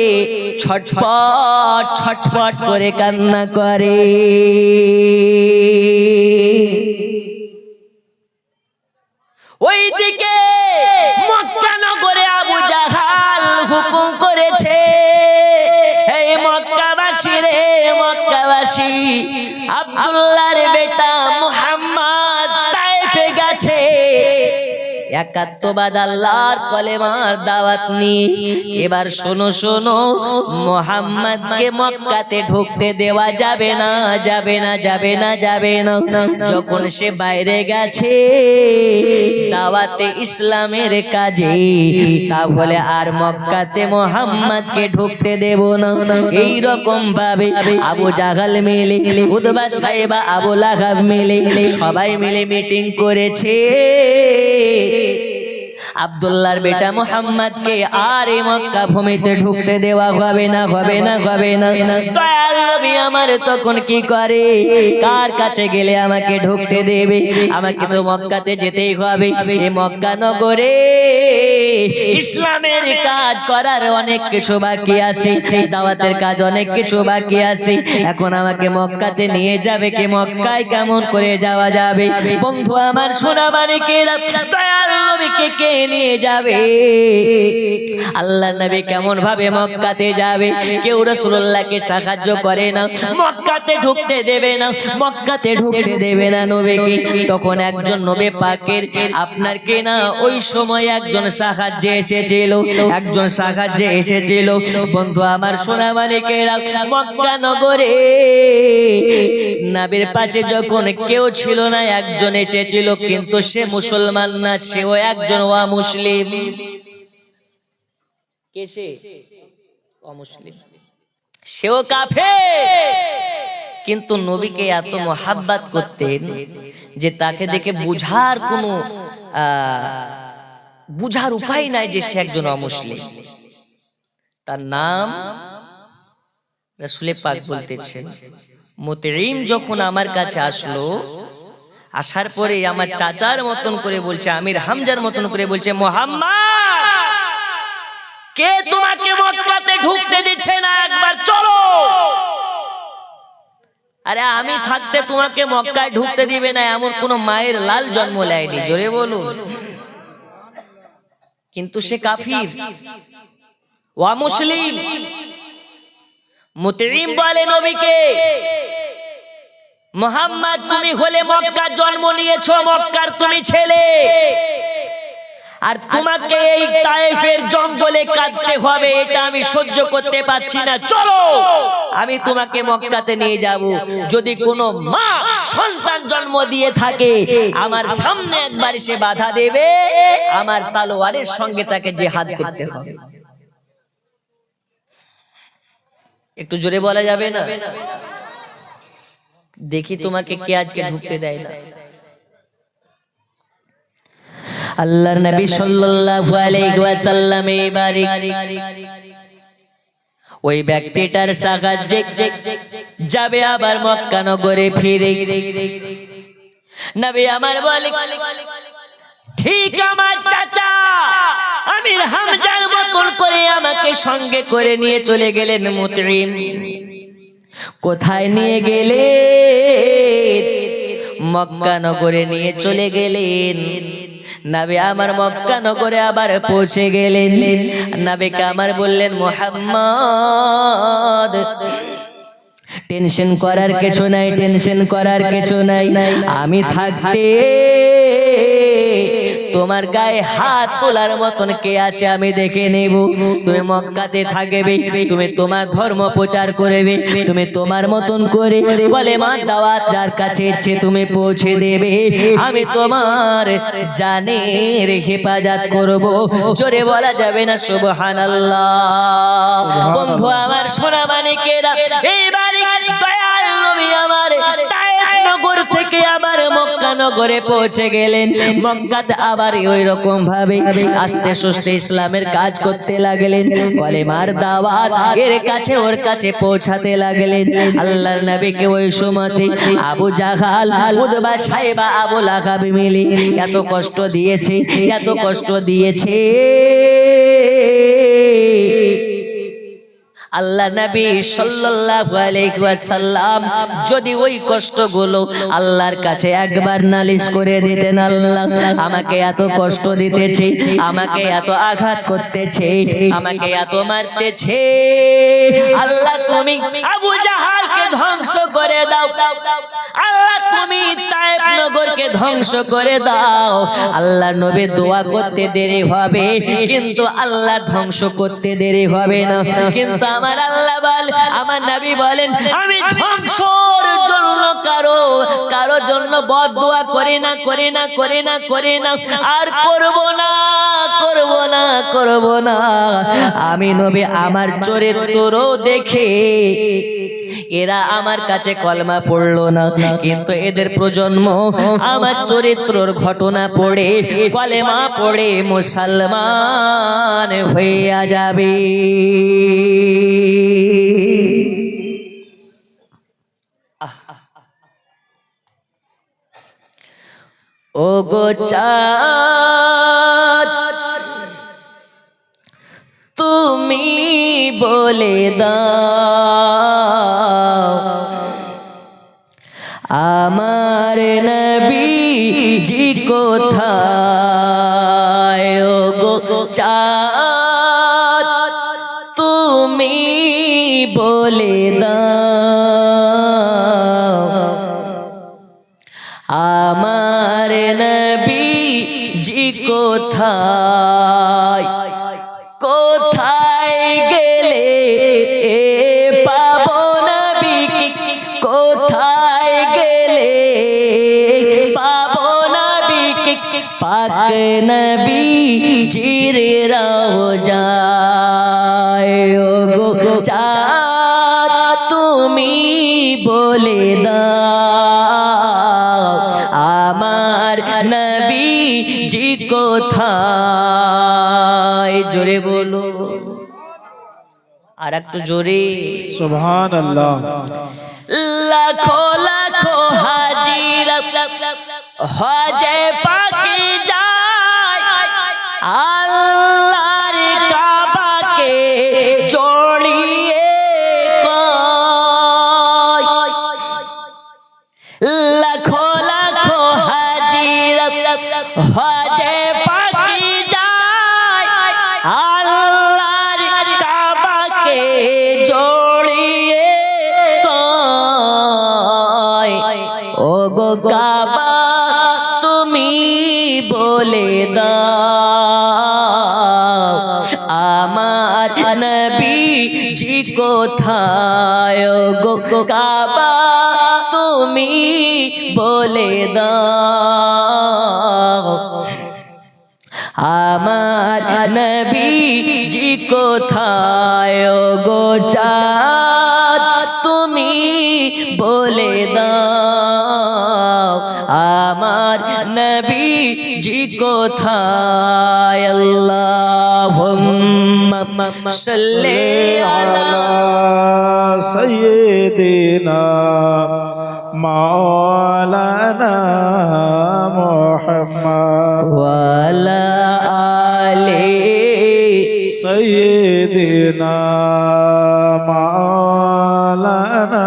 ছটফট ছটফট করে কান্না করে। ওইদিকে মক্কা নগরে আবু জাহাল হুকুম করেছে একাত্মবাদ আল্লাহর কলেমার দাওয়াত নিয়ে এবার শোনো শোনো, মুহাম্মদকে মক্কাতে ঢুকতে দেওয়া যাবে না, যাবে না, যাবে না, যাবে না। যখন সে বাইরে গেছে দাওয়াতে ইসলামের কাজে, তাহলে আর মক্কাতে মুহাম্মদকে ঢুকতে দেব না। এই রকম ভাবে আবু জাহাল মিলে, উতবা সাইবা, আবু লাহাব মিলে সবাই মিলে মিটিং করেছে আব্দুল্লাহর বেটা মুহাম্মদকে আর এই মক্কা ভূমিতে ঢুকতে দেওয়া হবে না, হবে না, হবে না। দয়াল নবী আমার তখন কি করে, কার কাছে গেলে আমাকে ঢুকতে দেবে? আমাকে তো মক্কাতে যেতেই হবে। এই মক্কা নগরে ইসলামের কাজ করার অনেক কিছু বাকি আছে, দাওয়াতের কাজ অনেক কিছু বাকি আছে। এখন আমাকে মক্কাতে নিয়ে যাবে কে? মক্কায় কেমন করে যাওয়া যাবে? বন্ধু আমার সোনা মানিকেরা, দয়াল নবীকে কে নিয়ে যাবে? আল্লাহ নবী কেমন ভাবে মক্কাতে যাবে? কেউ রাসূলুল্লাহকে সাহায্য করে না, মক্কাতে ঢুকতে দেবে না, মক্কাতে ঢুকতে দেবে না নবীকে। তখন একজন নবী পাকের আপনার কে না ওই সময় একজন সাহায্যে এসেছিল, একজন সাহায্যে এসেছিল। বন্ধু আমার সোনা মানিকেরা, মক্কা নগরে নবীর পাশে যখন কেউ ছিল না, একজন এসেছিল, কিন্তু সে মুসলমান না, সেও একজন অমুসলিম। কে সে? অমুসলিম, সেও কাফের। কিন্তু নবীকে এত মোহাব্বত করতেন যে তাকে দেখে বুঝার কোনো বুঝার উপায় নাই যে সে একজন অমুসলিম। তার নাম রাসূল পাক বলতেছেন, মুতঈম যখন আমার কাছে আসলো, আসার পরে আমার চাচার মতন করে বলছে, আমির হামজার মতন করে বলছে, মুহাম্মদ, কে তোমাকে মক্কাতে ঢুকতে দিচ্ছে না? একবার চলো। আরে আমি থাকতে তোমাকে মক্কায় ঢুকতে দিবে না এমন কোন মায়ের লাল জন্ম নেয়নি, জোরে বলুন। কিন্তু সে কাফির, অমুসলিম। মুতঈম বলে নবীকে, মুহাম্মদ, তুমি হলে মক্কার জন্ম নিয়েছো, মক্কার তুমি ছেলে, আর তোমাকে এই তায়েফের জঙ্গলে কাটতে হবে, এটা আমি সহ্য করতে পারছি না। চলো, আমি তোমাকে মক্কাতে নিয়ে যাব। যদি কোনো মা সন্তান জন্ম দিয়ে থাকে, আমার সামনে একবার সে বাধা দেবে, আমার তলোয়ারের সঙ্গে তাকে জিহাদ করতে হবে। একটু জোরে বলা যাবে না? দেখি তোমাকে কে আজকে ঢুকতে দেয় না। আল্লাহর নবী সাল্লাল্লাহু আলাইহি ওয়াসাল্লাম এবারে ওই ব্যক্তিটার সাহায্যে যাবে আবার মক্কা নগরে ফিরে। নবী আমার বলে, ঠিক আমার চাচা আমির হামজার মতন করে আমাকে সঙ্গে করে নিয়ে চলে গেলেন মুতঈম। কোথায় নিয়ে গেলেন? মক্কা নগরে নিয়ে চলে গেলেন। নবী আমার মক্কা নগরে আবার পৌঁছে গেলেন। নবীকে আমার বললেন, মুহাম্মদ, টেনশন করার কিছু নাই, টেনশন করার কিছু নাই। আমি থাকতে তোমার গায়ে হাত তোলার মতন কে আছে আমি দেখে নেব। তুমি মক্কাতে থাকবে, তুমি তোমার ধর্ম প্রচার করবে, তুমি তোমার মতন করে কলেমার দাওয়াত যার কাছে ইচ্ছে তুমি পৌঁছে দেবে। আমি তোমার জানের হেফাজত করব। জোরে বলা যাবে না সুবহানাল্লাহ? বন্ধু আমার সোনা মানিকেরা, এইবারে দয়াল নবী আমার তায়েফ নগর থেকে আবার মক্কা নগরে পৌঁছে গেলেন। মক্কাতে আবার ওই রকম ভাবে আস্তে সুস্তে ইসলামের কাজ করতে লাগলেন, কলেমার দাওয়াত এর কাছে ওর কাছে পৌঁছাতে লাগলেন। আল্লাহর নবীকে ওই সময়তে আবু জাহাল, উতবা সাইবা, আবু লাহাব মিলে এত কষ্ট দিয়েছে, এত কষ্ট দিয়েছে। আল্লাহ নবী সাল্লাল্লাহু আলাইহি ওয়াসাল্লাম যদি ওই কষ্টগুলো আল্লাহর কাছে একবার নালিশ করে দিতেন, আল্লাহ আমাকে এত কষ্ট দিতেছে, আমাকে এত আঘাত করতেছে, আমাকে এত মারতেছে, আল্লাহ তুমি আবু জাহালকে কে ধ্বংস করে দাও, আল্লাহ তুমি তায়েব নগরকে ধ্বংস করে দাও। আল্লাহ নবী দোয়া করতে দেরি হবে, কিন্তু আল্লাহ ধ্বংস করতে দেরি হবে না। কিন্তু আমার আল্লাহ আমার নবী বলেন, আমি ধ্বংসর জন্য কারো জন্য বদদোয়া করি না, আর করব না। আমি নবী আমার চরিত্র দেখে এরা আমার কাছে কলমা পড়লো না, কিন্তু এদের প্রজন্ম আমার চরিত্রর ঘটনা পড়ে কলেমা পড়ে মুসলমান হইয়া যাবে। ও গো চাঁদ তুমি বলে দাও, আমার নবীজি কোথায়? ও গো চাঁদ তুমি বলে দাও, আমার নবীজি কোথায়? কোথায় গেলে পাবো নবীকে, কোথায় গেলে পাবো নবীকে? পাক নবীজির রওজায়। ও গো চাঁদ তুমি বলে দাও, আমার নবীজি কোথায়? জোরে বলো, আর একটু জোরে। সুবহানাল্লাহ। লাখো লাখো হাজিরা হজে পাকে যায়, আল্লাহর কাবাকে জড়িয়ে কয়। লাখো লাখো হাজিরা হজে পাকে যায়, আল্লাহর কাবাকে জড়িয়ে কয়। ও গো কাবা তুমি বলে দাও, আমার নবীজি কোথায়? ও গো কাবা তুমি বলে দাও, আমার নবীজি কোথায়? ও গো চাঁদ তুমি বলে দাও, আমার নবীজি কোথায়? আল্লাহুম্মা সাল্লি আলা সাইয়্যিদিনা মাওলানা মুহাম্মদ ওয়া আলা আলি সাইয়্যিদিনা মাওলানা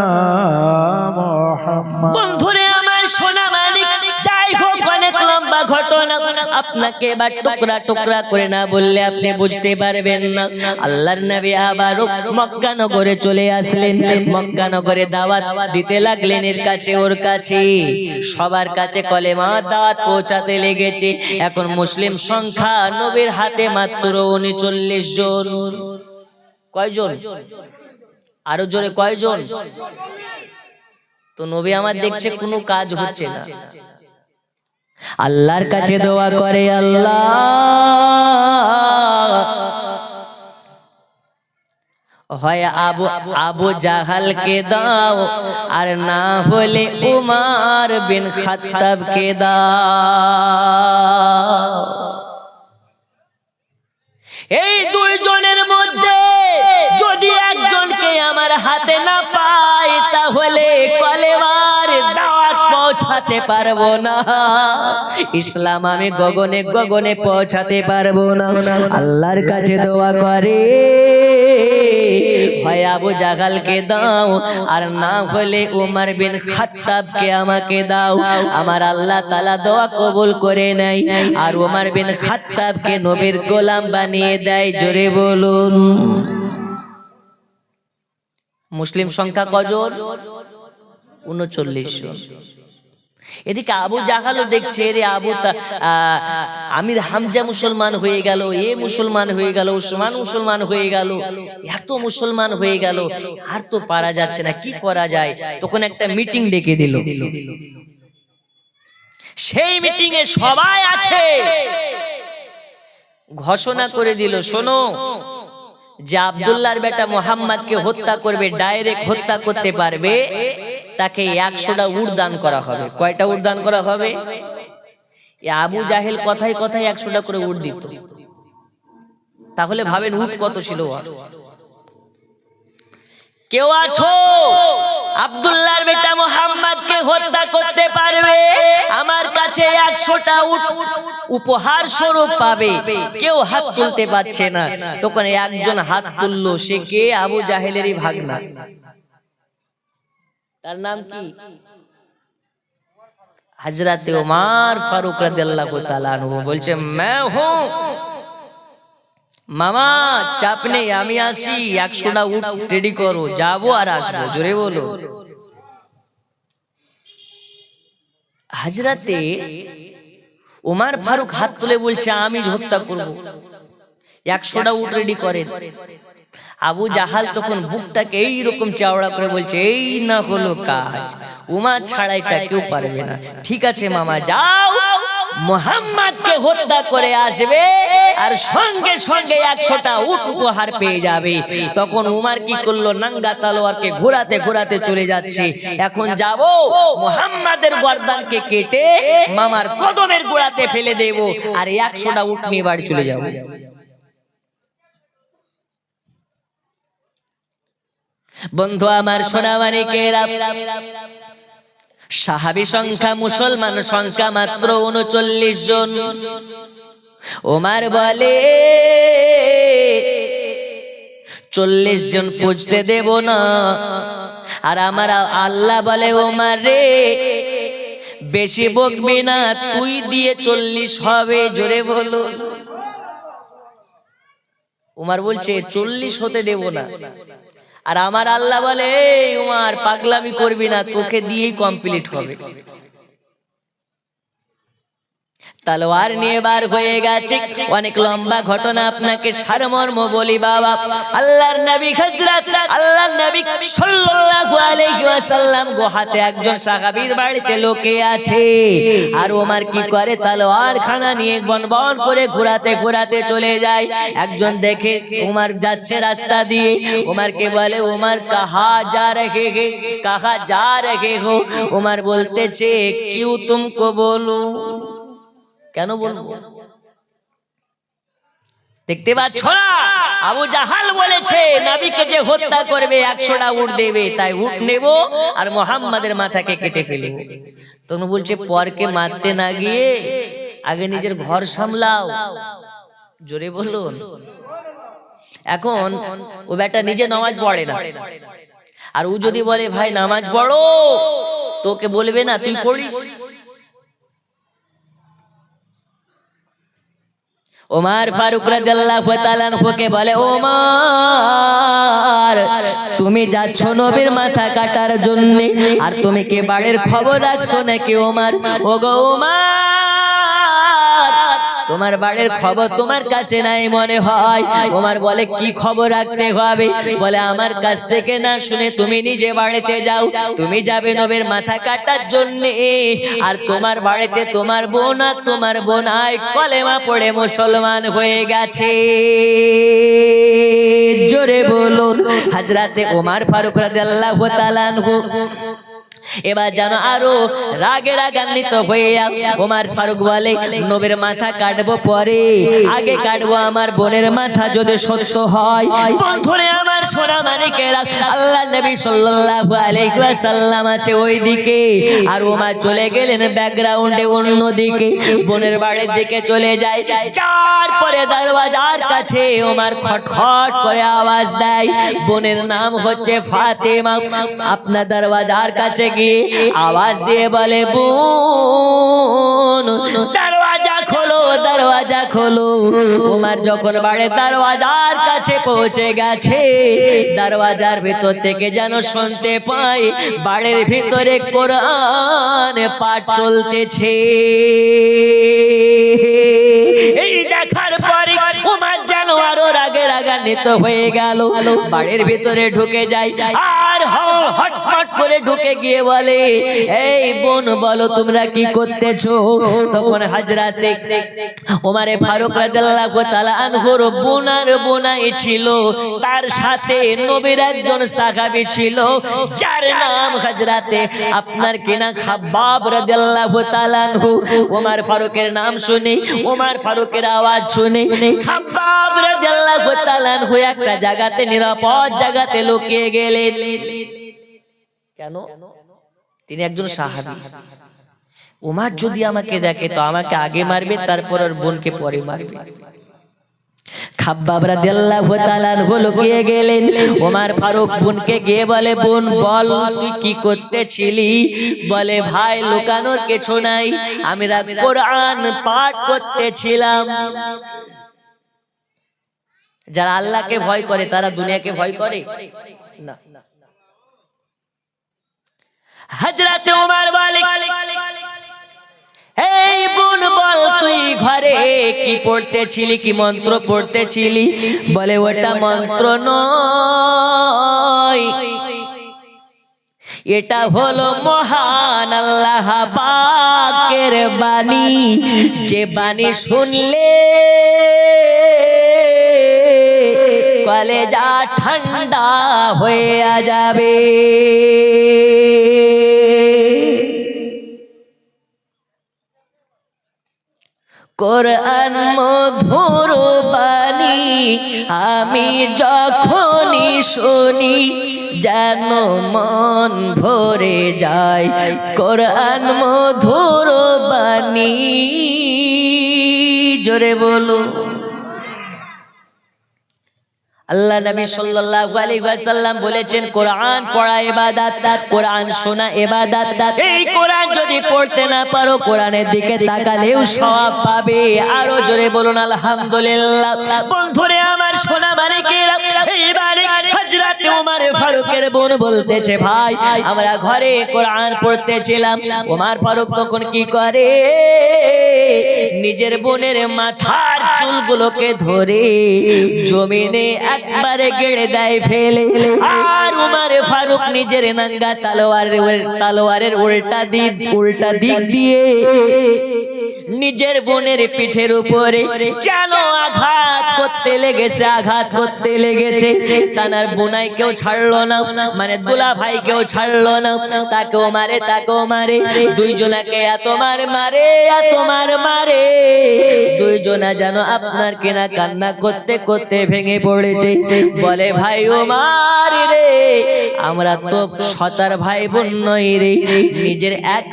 মুহাম্মদ। বন্ধুরে আমার সোনা মানিক, যাই হোক অনেক লম্বা ঘটনা, আপনাকে এবার টুকরা টুকরা করে না বললে আপনি বুঝতে পারবেন না। আল্লাহর নবী আবারও মক্কা নগরে চলে আসলেন। মক্কা নগরে দাওয়াত দিতে লাগলেন, এর কাছে ওর কাছে সবার কাছে কলেমা দাওয়াত পৌঁছাতে লেগেছে। এখন মুসলিম সংখ্যা নবীর হাতে মাত্র 39 জন। কয়জন? আরো জোরে কয়জন? তো নবী আমার দেখছে কোনো কাজ হচ্ছে না, আল্লাহর কাছে দোয়া করে, আল্লাহ হয় আবু জাহালকে দাও, আর না হলে উমর বিন খাত্তাবকে দাও। এই দুইজনের মধ্যে যদি একজনকে আমার হাতে না পাই, তাহলে কলেমার দাওয়াত পৌঁছাতে পারবো না, ইসলাম আমি গগনে গগনে পৌঁছাতে পারবো না। আল্লাহর কাছে দোয়া করে, হয় আবু জাহালকে দাও, আর না হলে উমর বিন খাত্তাবকে আমাকে দাও। আমার আল্লাহ তাআলা দোয়া কবুল করে নেয়, আর উমর বিন খাত্তাবকে নবীর গোলাম বানিয়ে দেয়। জোরে বলুন। মুসলিম সংখ্যা কজন? 39 জন। এদিকে আবু জাহালও দেখছে রে আমির হামজা মুসলমান হয়ে গেল, এ মুসলমান হয়ে গেল, উসমান মুসলমান হয়ে গেল, এত মুসলমান হয়ে গেল, আর তো পারা যাচ্ছে না, কি করা যায়? তখন একটা মিটিং ডেকে দিল। সেই মিটিং এ সবাই আছে, ঘোষণা করে দিল, শোনো, যে আব্দুল্লাহর বেটা মুহাম্মদকে হত্যা করবে, ডাইরেক্ট হত্যা করতে পারবে, তাকে 100টা উট দান করা হবে। কয়টা উট দান করা হবে? আবু জাহেল কথায় কথায় 100টা করে উট দিত। তাহলে ভাবেন উট কত ছিল। কেউ আছো আব্দুল্লাহর বেটা মুহাম্মদকে হত্যা করতে পারবে? আমার কাছে 100টা উট উপহার স্বরূপ পাবে। কেউ হাত তুলতে পারছে না। তখন একজন হাত তুললো, সে কে? আবু জাহেলেরই ভাগনা। তার নাম কি? হযরত উমর ফারুক রাদিয়াল্লাহু তাআলা আনহু। বলছে, मैं हूं মামা, চাপ নেই, আমি আসি, 100টা উট রেডি করো, যাবো আর আসবো। জোরে বলো। হযরতে উমর ফারুক হাত তুলে বলছে, আমি হত্যা করব, 100টা উট রেডি করেন। আবু জাহাল তখন বুকটাকে এইরকম চাওড়া করে বলছে, এই না হলো কাজ, উমর ছাড়া এটা কেউ পারবে না। ঠিক আছে মামা, যাও, মুহাম্মদকে হত্যা করে আসবে আর সঙ্গে সঙ্গে 100টা উট উপহার পেয়ে যাবে। তখন উমর কি করলো? নাঙ্গা তলোয়ারকে ঘোরাতে ঘোরাতে চলে যাচ্ছে। এখন যাব, মুহাম্মাদের গর্দানকে কেটে মামার কদমের গোড়াতে ফেলে দেব, আর 100টা উট নিয়ে বাড়ি চলে যাব। বন্ধু আমার, সোনামানিকেরা, সাহাবী সংখ্যা, মুসলমান সংখ্যা মাত্র 39 জন। ওমর বলে, 40 জন পুজতে দেব না। আর আমার আল্লাহ বলে, ওমর রে, বেশি বকবি না, তুই দিয়ে 40 হবে। জোরে বলো। ওমর বলছে, 40 হতে দেব না। আর আমার আল্লাহ বলে, এই উমর, পাগলামি করবি না, তোকে দিয়েই কমপ্লিট হবে। তলোয়ার নিয়ে বার হয়ে গেছে। অনেক লম্বা ঘটনা, আপনাকে সারমর্ম বলি বাবা। আল্লাহর নবী হযরত আল্লাহর নবী সাল্লাল্লাহু আলাইহি ওয়াসাল্লাম গুহাতে একজন সাহাবীর বাড়িতে লোকে আছে। আর ওমর কি করে? তলোয়ার খানা নিয়ে বনবন করে ঘোরাতে ঘোরাতে চলে যায়। একজন দেখে ওমর যাচ্ছে রাস্তা দিয়ে, ওমরকে বলে, ওমর কাহা যা রহে হে, কাহা যা রহে হো? ওমর বলতেছে, কিউ তুমকো বলু? কেন বলবো? দেখতে পাচ্ছ না, আবু জাহাল বলেছে নবীকে যে হত্যা করবে 100টা উট দেবে, তাই উট নেব আর মুহাম্মাদের মাথাকে কেটে ফেলবো। তখন বলছে, পরকে মারতে না গিয়ে আগে নিজের ঘর সামলাও। জোরে বলুন। এখন ও বেটা নিজে নামাজ পড়ে না, আর ও যদি বলে ভাই নামাজ পড়ো, তোকে বলবে না তুই পড়িস। ওমর ফারুক রাদিয়াল্লাহু তাআলা আনহুকে বলে, ওমর, তুমি যাচ্ছ নবীর মাথা কাটার জন্য, আর তুমি কি বাড়ির খবর রাখছো নাকি? ওমর, ওগো ওমর, তোমার বাড়ির খবর তোমার কাছে নাই মনে হয়। ওমর বলে, কি খবর রাখতে হবে? বলে, আমার কাছ থেকে না শুনে তুমি নিজে বাড়িতে যাও, তুমি যাবে নবীর মাথা কাটার জন্য, আর তোমার বাড়িতে তোমার বোন আর তোমার বোনাই কলেমা পড়ে মুসলমান হয়ে গেছে। জোরে বলুন। হযরতে ওমর ফারুক রাদিয়াল্লাহু তাআলা আনহু এবার জানো আরো রাগে রাগান্বিত হয়ে ওমর ফারুক বলে, নবীর মাথা কাটবো পরে, আগে কাটবো আমার বোনের মাথা যদি সত্য হয়। বন্ধুরে আমার, সোনা মানিকেরা, আল্লাহ নবী সাল্লাল্লাহু আলাইহি ওয়াসাল্লাম আছে ওইদিকে, আর ওমর চলে গেলেন ব্যাকগ্রাউন্ডে অন্যদিকে, বোনের বাড়ির দিকে চলে যায়। যার পরে দরওয়াজার কাছে ওমর খটখট করে আওয়াজ দেয়। বোনের নাম হচ্ছে ফাতেমা। আপনার দরওয়াজার কাছে গিয়ে আওয়াজ দিয়ে বলে, বোন, দরওয়াজা খোলো, দরওয়াজা দরওয়াজা খোলো। ওমর যখন বাড়ির দরওয়াজার কাছে পৌঁছে গেছে, দরওয়াজার ভিতর থেকে যেন শুনতে পায় বাড়ির ভিতরে কোরআন পাঠ চলতেছে। এই দেখার পরে ওমর যেন আরো রাগে রাগান্বিত হয়ে গেল, বাড়ির ভিতরে ঢুকে যায় আর হটমট করে ঢুকে গিয়ে বলে, এই বোন বলো তোমরা কি করতেছো? তখন হযরতে ওমর ফারুক রাদিয়াল্লাহু তাআলা আনহুর বোনার বোনাই ছিল, তার সাথে নবীর একজন সাহাবী ছিল যার নাম হযরতে আপনার কিনা খাব্বাব রাদিয়াল্লাহু তাআলা আনহু। ওমর ফারুকের নাম শুনে, ওমর ফারুকের আওয়াজ শুনে খাব্বাব রাদিয়াল্লাহু তাআলা আনহু একটা জায়গাতে নিরাপদ জায়গাতে লুকিয়ে গেলেন। কেন? তিনি একজন সাহাবী। ওমর যদি আমাকে দেখে তো আমাকে আগে মারবে, তারপর ওর বোনকে পরে মারবে। খাব্বাব রাদিয়াল্লাহু তাআলা আনহু লুকিয়ে গেলেন। ওমর ফারুক বোনকে গিয়ে বলে, বোন বল তুই কি করতেছিলি? বলে, ভাই লুকানোর কিছু নাই, আমি কোরআন পাঠ করতেছিলাম। যারা আল্লাহকে ভয় করে তারা দুনিয়াকে ভয় করে না। হযরতে ওমর বলে, এই বোন বল তুই ঘরে কি পড়তেছিলি, কি মন্ত্র পড়তেছিলি? বলে, ওটা মন্ত্র নয়, এটা হলো মহান আল্লাহ পাকের বাণী, যে বাণী শুনলে কলেজা ঠান্ডা হয়ে যাবে। কোরআন মধুর বাণী আমি যখনই শুনি যেন মন ভরে যায়। কোরআন মধুর বাণী, জোরে বলো। আল্লাহ নবী সাল্লাল্লাহু আলাইহি ওয়াসাল্লাম বলেছেন, কোরআন পড়া ইবাদত, কোরআন শোনা ইবাদত। এই কোরআন যদি পড়তে না পারো, কোরআনের দিকে তাকালেও সওয়াব পাবে। আরো জোরে বলুন আলহামদুলিল্লাহ। বন্ধুরে আমার সোনা মানিকেরা, এইবারে হযরতে ওমর ফারুকের বোন বলতেছে, ভাই আমরা ঘরে কোরআন পড়তেছিলাম। ওমর ফারুক তখন কি করে, নিজের বোনের মাথার চুলগুলোকে ধরে জমিনে একবারে গেড়ে দেয় ফেলে। আর ওমর ফারুক নিজের নাঙ্গা তলোয়ারের উল্টা দিক দিয়ে নিজের বোনের পিঠের উপরে যেন আঘাত করতে লেগেছে। তানার বোনাই কেউ ছাড়লো না, মানে দুলা ভাই কেউ ছাড়লো না। তাকেও মারে, দুইজনাকে এত মারে, দুইজনা যেন আপনার কিনা কান্না করতে করতে ভেঙে পড়েছে। বলে, ভাই ওমর রে, আমরা তো সতার ভাই বোন নই রে, নিজের এক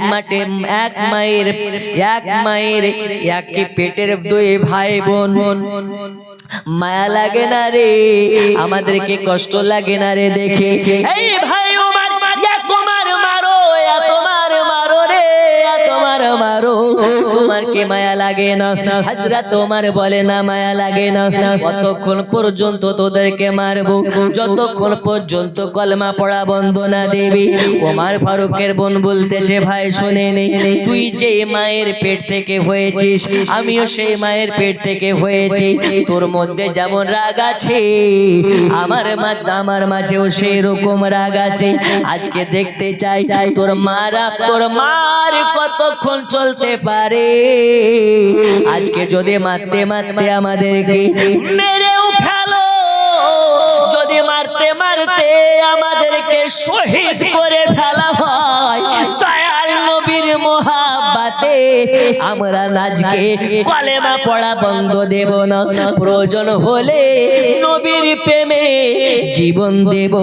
মায়ের একই পেটের দুই ভাই বোন। মায়া লাগে না রে, আমাদেরকে কষ্ট লাগে না রে দেখে? এই ভাই ওমর, তোমার কি মায়া লাগে না? হযরত ওমর বলে, না মায়া লাগে না। কতক্ষণ পর্যন্ত তোদেরকে মারবো? যতক্ষণ পর্যন্ত কলমা পড়া বন্ধ না দেবি। ওমর ফারুকের বোন বলতেছে, ভাই শুনে নে, তুই যে মায়ের পেট থেকে হয়েছিস, আমিও সেই মায়ের পেট থেকে হয়েছি। তোর মধ্যে যেমন রাগ আছে, আমার মাঝেও সেই রকম রাগ আছে। আজকে দেখতে চাই তোর মার কতক্ষণ চলতে পারে। আজকে যদি মারতে আমাদেরকে মেরেও ফেলো, যদি মারতে আমাদেরকে শহীদ করে ফেলা হয়, দয়াল নবীর মোহাব্বতে আমরা আজকে কলেমা পড়া বন্ধ দেব না। প্রয়োজন হলে নবীর প্রেমে জীবন দেব,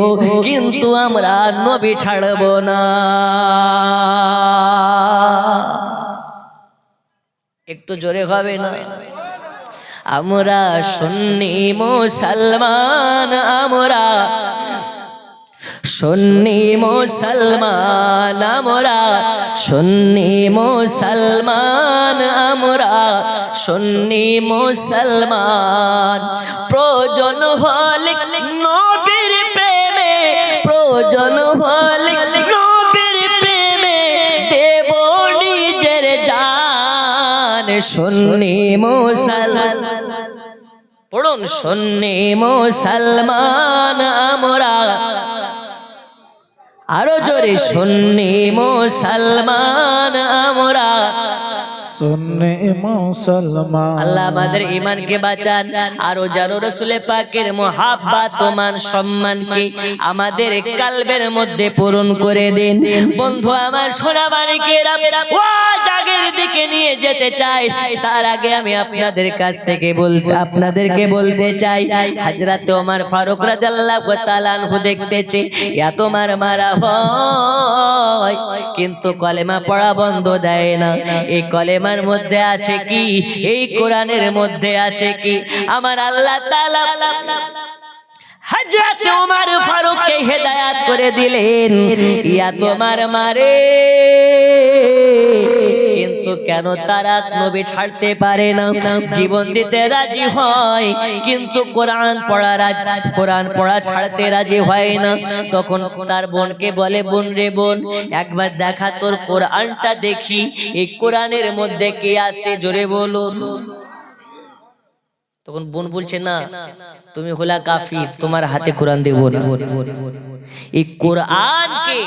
কিন্তু আমরা নবী ছাড়ব না। একটু জোরে হবে না? আমরা সুন্নি মুসলমান, আমরা সুন্নি মুসলমান আমরা, সুন্নি মুসলমান আমরা, সুন্নি মুসলমান। প্রয়োজন হলে নবীর প্রেমে, প্রয়োজন হলে নবীর প্রেমে দেব নিজের জান। সুন্নি মুসলমান পড়ুন, সুন্নি মুসলমান আমরা, আরো জোরে সুন্নি মুসলমান আমরা। সুন্নি মুসলমান। আল্লাহ আমাদের ঈমানকে বাঁচান, আরো জানো রাসূল পাকের মুহাব্বত ও মান সম্মানকে আমাদের কালবের মধ্যে পূরণ করে দিন। বন্ধু আমার সোনা মানিকেরা, ও জাগের দিকে নিয়ে যেতে চাই, তার আগে আমি আপনাদেরকে বলতে চাই, হযরত ওমর ফারুক রাদিয়াল্লাহু তাআলা আনহু দেখতেছে এত মারা হয় কিন্তু কলেমা পড়া বন্ধ দেয় না। এই কলেমার মধ্যে আছে কি? এই কোরআনের মধ্যে আছে কি? আমার আল্লাহ তাআলা হযরত ওমর ফারুককে হেদায়েত করে দিলেন, ইয়া তোমার মারে, কিন্তু কেন তারা নবী ছাড়তে পারে না? জীবন দিতে রাজি হয় কিন্তু কোরআন পড়া ছাড়তে রাজি হয় না। তখন তার বোনকে বলে, বোন রে বোন, একবার দেখা তোর কোরআনটা দেখি, এই কোরআনের মধ্যে কি আছে জোরে বলুন। তখন বোন বলছে, না তুমি হলা কাফির, তোমার হাতে কোরআন দেব না। এই কোরআনকে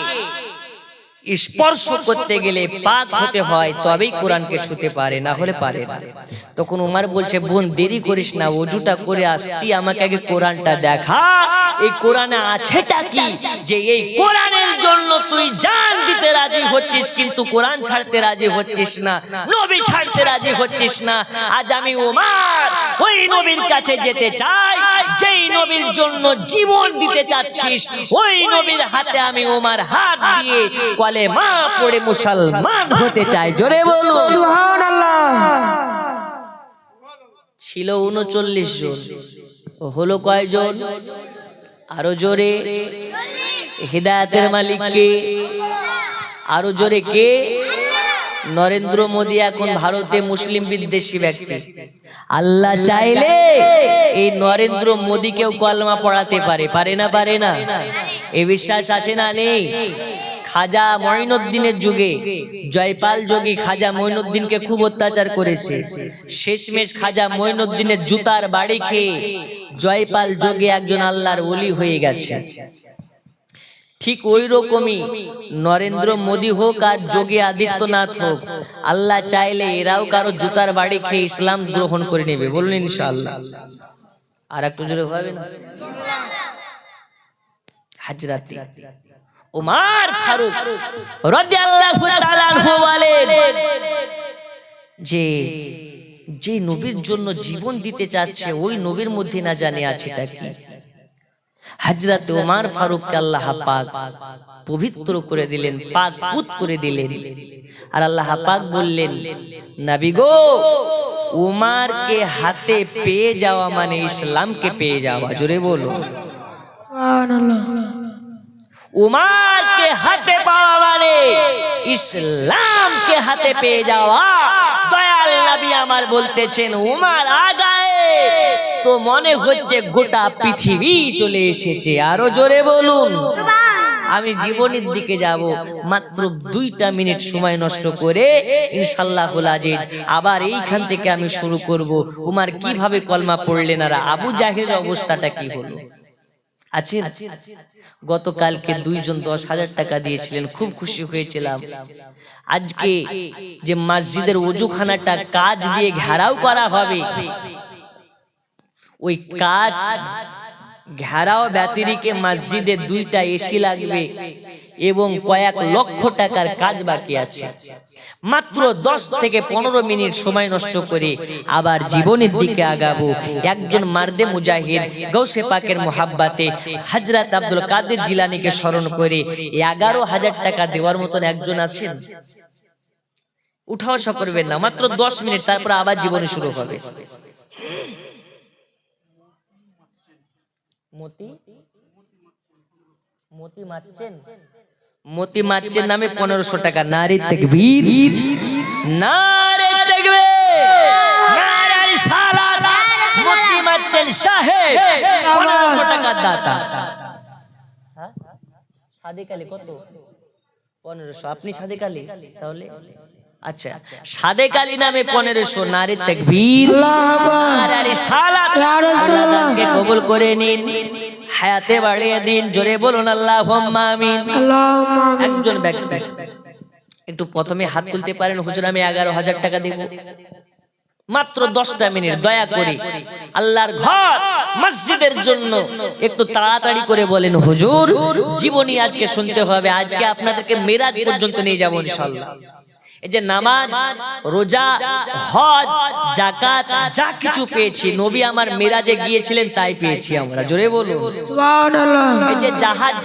স্পর্শ করতে গেলে পাক হতে হয়, তবেই কোরআনকে ছুঁতে পারে, না হলে পারে না। তখন ওমর বলছে, বোন দেরি করিস না, ওযুটা করে আসছি, আমাকে আগে কোরআনটা দেখা। এই কোরআনে আছেটা কি যে এই কোরআনের জন্য তুই জান দিতে রাজি হচ্ছিস কিন্তু কোরআন ছাড়তে রাজি হচ্ছিস না, নবী ছাড়তে রাজি হচ্ছিস না। আজ আমি ওমর ওই নবীর কাছে যেতে চাই যেই নবীর জন্য জীবন দিতে চাচ্ছিস, ওই নবীর হাতে আমি ওমর হাত দিয়ে কলেমা পড়ে মুসলমান হতে চাই। জোরে বলুন সুবহানাল্লাহ। ছিল 39 জন, হলো কয়জন? আরো জোরে, হিদায়াতের মালিক কে? আরো জোরে কে? নরেন্দ্র মোদী এখন ভারতে মুসলিম বিদ্বেষী ব্যক্তি। আল্লাহ চাইলে এই নরেন্দ্র মোদীকেও কলমা পড়াতে পারে, পারে না? পারে না? এই বিশ্বাস আছে না নেই? খাজা মঈনুদ্দিনের যুগে জয়পাল যোগী খাজা মঈনুদ্দিনকে খুব অত্যাচার করেছে। শেষমেশ খাজা মঈনুদ্দিনের জুতার বাড়ি খেয়ে জয়পাল যোগী একজন আল্লাহর ওলি হয়ে গেছে। ঠিক ওই রকমই নরেন্দ্র মোদী হোক আর যোগী আদিত্যনাথ হোক, আল্লাহ চাইলে এরাও কারো জুতার বাড়ি খেয়ে ইসলাম গ্রহণ করে নেবে। বলুন ইনশাআল্লাহ। আর একটু জোরে হবে না? হযরত ওমর ফারুক রাদিয়াল্লাহু তাআলা আনহু বলেন যে নবীর জন্য জীবন দিতে চাচ্ছে ওই নবীর মধ্যে না জানে আছেটা কি। হযরত ওমর ফারুককে আল্লাহ পাক পবিত্র করে দিলেন, পাক পুত করে দিলেন। আর আল্লাহ পাক বললেন, নবী গো, উমারকে হাতে পেয়ে যাওয়া মানে ইসলামকে পেয়ে যাওয়া। জোরে বলো সুবহানাল্লাহ। উমারকে হাতে পাওয়া মানে ইসলামকে হাতে পেয়ে যাওয়া। দয়াল নবী আমার বলতেছেন, উমার আগায় তো মনে হচ্ছে গোটা পৃথিবী চলে এসেছে। আরো জোরে বলুন। আমি জীবনের দিকে যাব, মাত্র 2টা মিনিট সময় নষ্ট করে ইনশাআল্লাহুল আজিজ আবার এইখান থেকে আমি শুরু করব। উমার কিভাবে কলমা পড়লেন আর আবু জাহেলের অবস্থাটা কি হলো। আছেন? গতকালকে 2 জন 10,000 টাকা দিয়েছিলেন, খুব খুশি হয়েছিলাম। আজকে যে মসজিদের ওযুখানাটা কাঁচ দিয়ে ঘেরাও করা হবে, ওই কাঁচ ঘেরাও ব্যতিরিকে মসজিদে 2টা এসি লাগবে এবং কয়েক লক্ষ টাকার কাজ বাকি আছে। মাত্র 10 থেকে 15 মিনিট সময় নষ্ট করে আবার জীবনের দিকে আগাবো। একজন মার্দে মুজাহিদ গৌসে পাকের মোহাব্বতে হযরত আব্দুল কাদের জিলানীকে স্মরণ করে 11,000 টাকা দেওয়ার মতন একজন আছেন? উঠাও করবেন না, মাত্র 10 মিনিট, তারপর আবার জীবনে শুরু হবে। মতি মারছেন নামে 1500 টাকা। নারী তাকবীর, নারে তাকবীর, নারে রিসালাত। মতি মারছেন সাহেব 1500 টাকার দাতা। সাদেক আলী কত? 1500। আপনি সাদেক আলী তাহলে? আচ্ছা, সাদেক আলী নামে 1500। নারী তাকবীর, নারে রিসালাত। আল্লাহ দানকে কবুল করে নিন, হায়াতে বাড়িয়ে দিন। জোরে বলুন আল্লাহুম্মা আমিন। একজন ব্যক্তি একটু প্রথমে হাত তুলতে পারেন, হুজুর আমি 11,000 টাকা দেব। মাত্র 10টা মিনিট দয়া করে আল্লাহর ঘর মসজিদের জন্য একটু তাড়াতাড়ি করে বলেন, হুজুর জীবনী আজকে শুনতে হবে, আজকে আপনাদেরকে মেরাজ পর্যন্ত নিয়ে যাব ইনশাআল্লাহ। এই যে নামাজ, রোজা, হজ, যাকাত যা কিছু পেয়েছি, নবী আমার মেরাজে গিয়েছিলেন তাই পেয়েছি আমরা। জোরে বলুন সুবহানাল্লাহ। এই যে জাহাজ,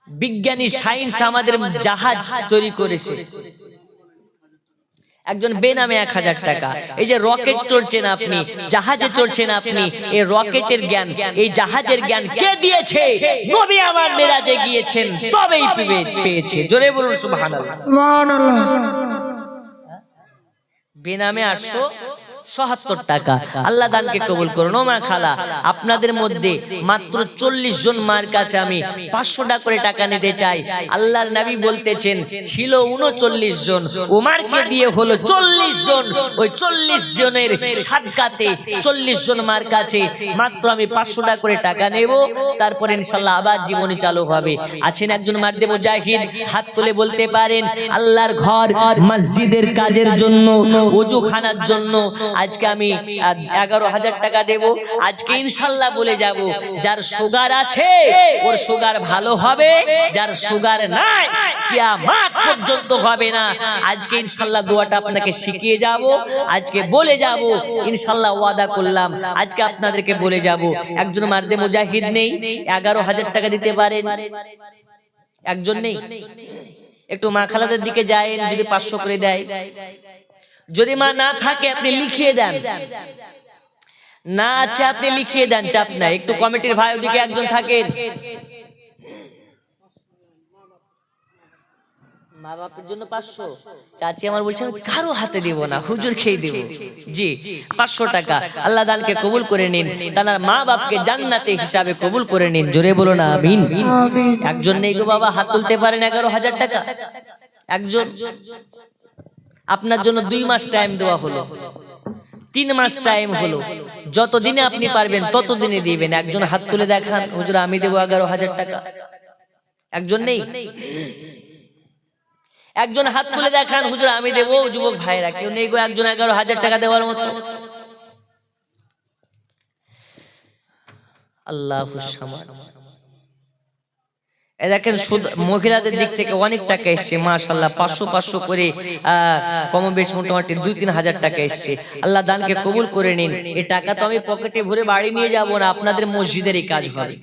বিজ্ঞানী সায়েন্স আমাদের জাহাজ তৈরি করেছে, একজন বেনামে 1000 টাকা। এই যে রকেট চড়ছেন আপনি, জাহাজে চড়ছেন আপনি, এই রকেটের জ্ঞান, এই জাহাজের জ্ঞান কে দিয়েছে? নবী আমার মেরাজে গিয়েছেন তবেই পেয়েছে। জোরে বলুন সুবহানাল্লাহ। সুবহানাল্লাহ। বেনামে 877 টাকা। আল্লাহ দানকে কবুল করুন। ও মা খালা, আপনাদের মধ্যে মাত্র 40 জন মার কাছে আমি 500 টাকা করে টাকা নিতে চাই। আল্লাহর নবী বলতেছেন ছিল 39 জন, উমারকে দিয়ে হলো 40 জন। ওই 40 জনের সাদকাতে 40 জন মার কাছে মাত্র আমি 500 টাকা করে টাকা নেব, তারপর ইনশাআল্লাহ আবার জীবনী চালু হবে। আছেন একজন মারদে মুজাহিদ, হাত তুলে বলতে পারেন আল্লাহর ঘর মসজিদের কাজের জন্য, ওযুখানার জন্য আজকে আমি 11,000 টাকা দেব। আজকে ইনশাআল্লাহ বলে যাব, যার সুগার আছে ওর সুগার ভালো হবে, যার সুগার নাই কিয়ামত পর্যন্ত হবে না। আজকে ইনশাআল্লাহ দোয়াটা আপনাকে শিখিয়ে যাব, আজকে বলে যাব ইনশাআল্লাহ, ওয়াদা করলাম আজকে আপনাদেরকে বলে যাব। একজন মারদে মুজাহিদ নেই 11,000 টাকা দিতে পারেন? একজন নেই? একটু মা খালাদের দিকে যায়েন, যদি 500 করে দেয়। যদি মা না থাকে আপনি লিখিয়ে দেন, না আছে আপনি লিখিয়ে দেন, চাপ নাই। একটু কমিটির ভাই ওদিকে একজন থাকেন, মা বাপের জন্য 500। চাচি আমার বলছেন কারো হাতে দিব না, হুজুর খেয়ে দিব। জি 500 টাকা। আল্লাহ দানকে কবুল করে নিন, তার মা বাপকে জান্নাতে হিসাবে কবুল করে নিন। জোরে বলো না আমিন। একজন নেই গো বাবা, হাত তুলতে পারেন? 11,000 টাকা একজন। আপনার জন্য 2 মাস টাইম দেওয়া হলো, 3 মাস টাইম হলো, যতদিনে আপনি পারবেন ততদিনে দিবেন। একজন হাত তুলে দেখান, হুজুর আমি দেব 11,000 টাকা। একজন নেই? একজন হাত তুলে দেখান, হুজুর আমি দেব। যুবক ভাইরা কেউ নেই গো একজন 11,000 টাকা দেওয়ার মতো? আল্লাহুস সামাদ। দেখেন মহিলাদের দিক থেকে অনেক টাকা এসছে মাশাআল্লাহ, 500 করে কম বেশ মোটামুটি 2-3 হাজার টাকা এসছে। আল্লাহ দানকে কবুল করে নিন। এই টাকা তো আমি পকেটে ভরে বাড়ি নিয়ে যাব না, আপনাদের মসজিদেরই কাজ হবে।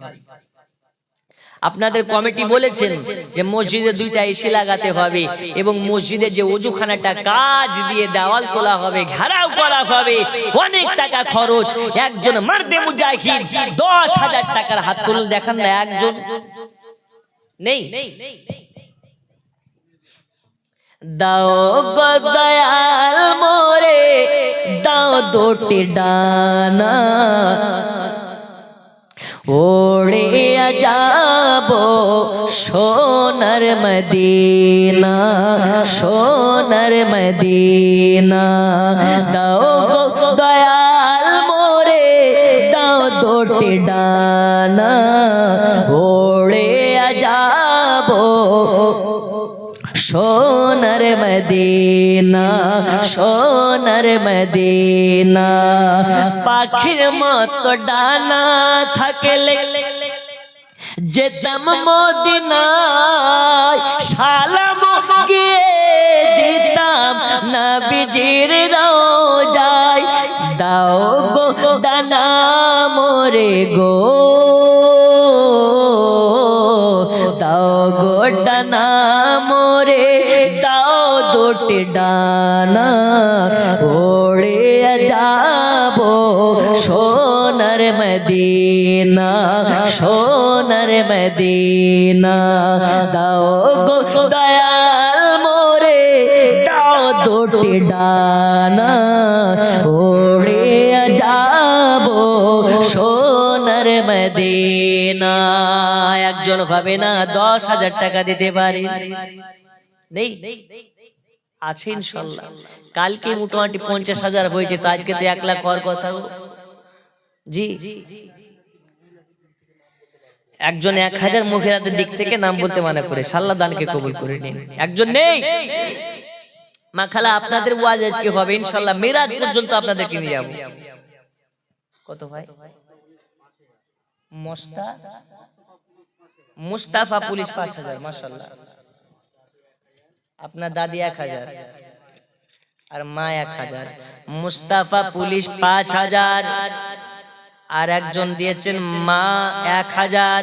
আপনাদের কমিটি বলেছেন যে মসজিদে 2টা এসি লাগাতে হবে এবং মসজিদে যে ওযুখানাটা কাজ দিয়ে দেওয়াল তোলা হবে, ঘেরাও করা হবে, অনেক টাকা খরচ। একজন মারদে মুজাহিদ 10,000 টাকার হাত তুলে দেখান না, একজন নেই? দাও গো দয়াল মোরে, দাও 2টি ডানা, ওড়ে যাব সোনার মদিনা, সোনার মদিনা। দাও গো দয়াল মোরে, দাও 2টি ডানা, ওড়ে যাব সোনার মদিনা, সোনার মদিনা। পাখির মতো ডানা থাকলে যেতাম মদিনায়, সালাম গিয়ে দিতাম নবীজির রওজায়। দাও গো ডানা মোরে গো, দাও গো ডানা মোরে, দাও 2টি ডানা, ওড়ে যাব সোনার মদিনা, সোনার মদিনা দাও গো দয়াল মোরে দাও দুটি ডানা ওড়ে যাব সোনার মদিনা। একজন হবে না 10,000 টাকা দিতে পারে? নেই আছে ইনশাল্লাহ। কালকে মোটামুটি 50,000 হয়েছে, তো আজকে তো 1 লাখ হওয়ার কথা। জি একজন 1,000 মুখেরাতের দিক থেকে নাম বলতে মানা করে, আল্লাহ দানকে কবুল করে নিন। একজন নেই মা খালা, আপনাদের ওয়াজ আজকে হবে ইনশাল্লাহ, মিরাজ পর্যন্ত আপনাদেরকে নিয়ে যাব। কত ভাই? মুস্তাফা পুলিশ 5,000, মাশাআল্লাহ। আপনার দাদি 1,000 আর মা 1,000। মুস্তাফা পুলিশ 5,000, আর একজন দিয়েছেন মা 1,000,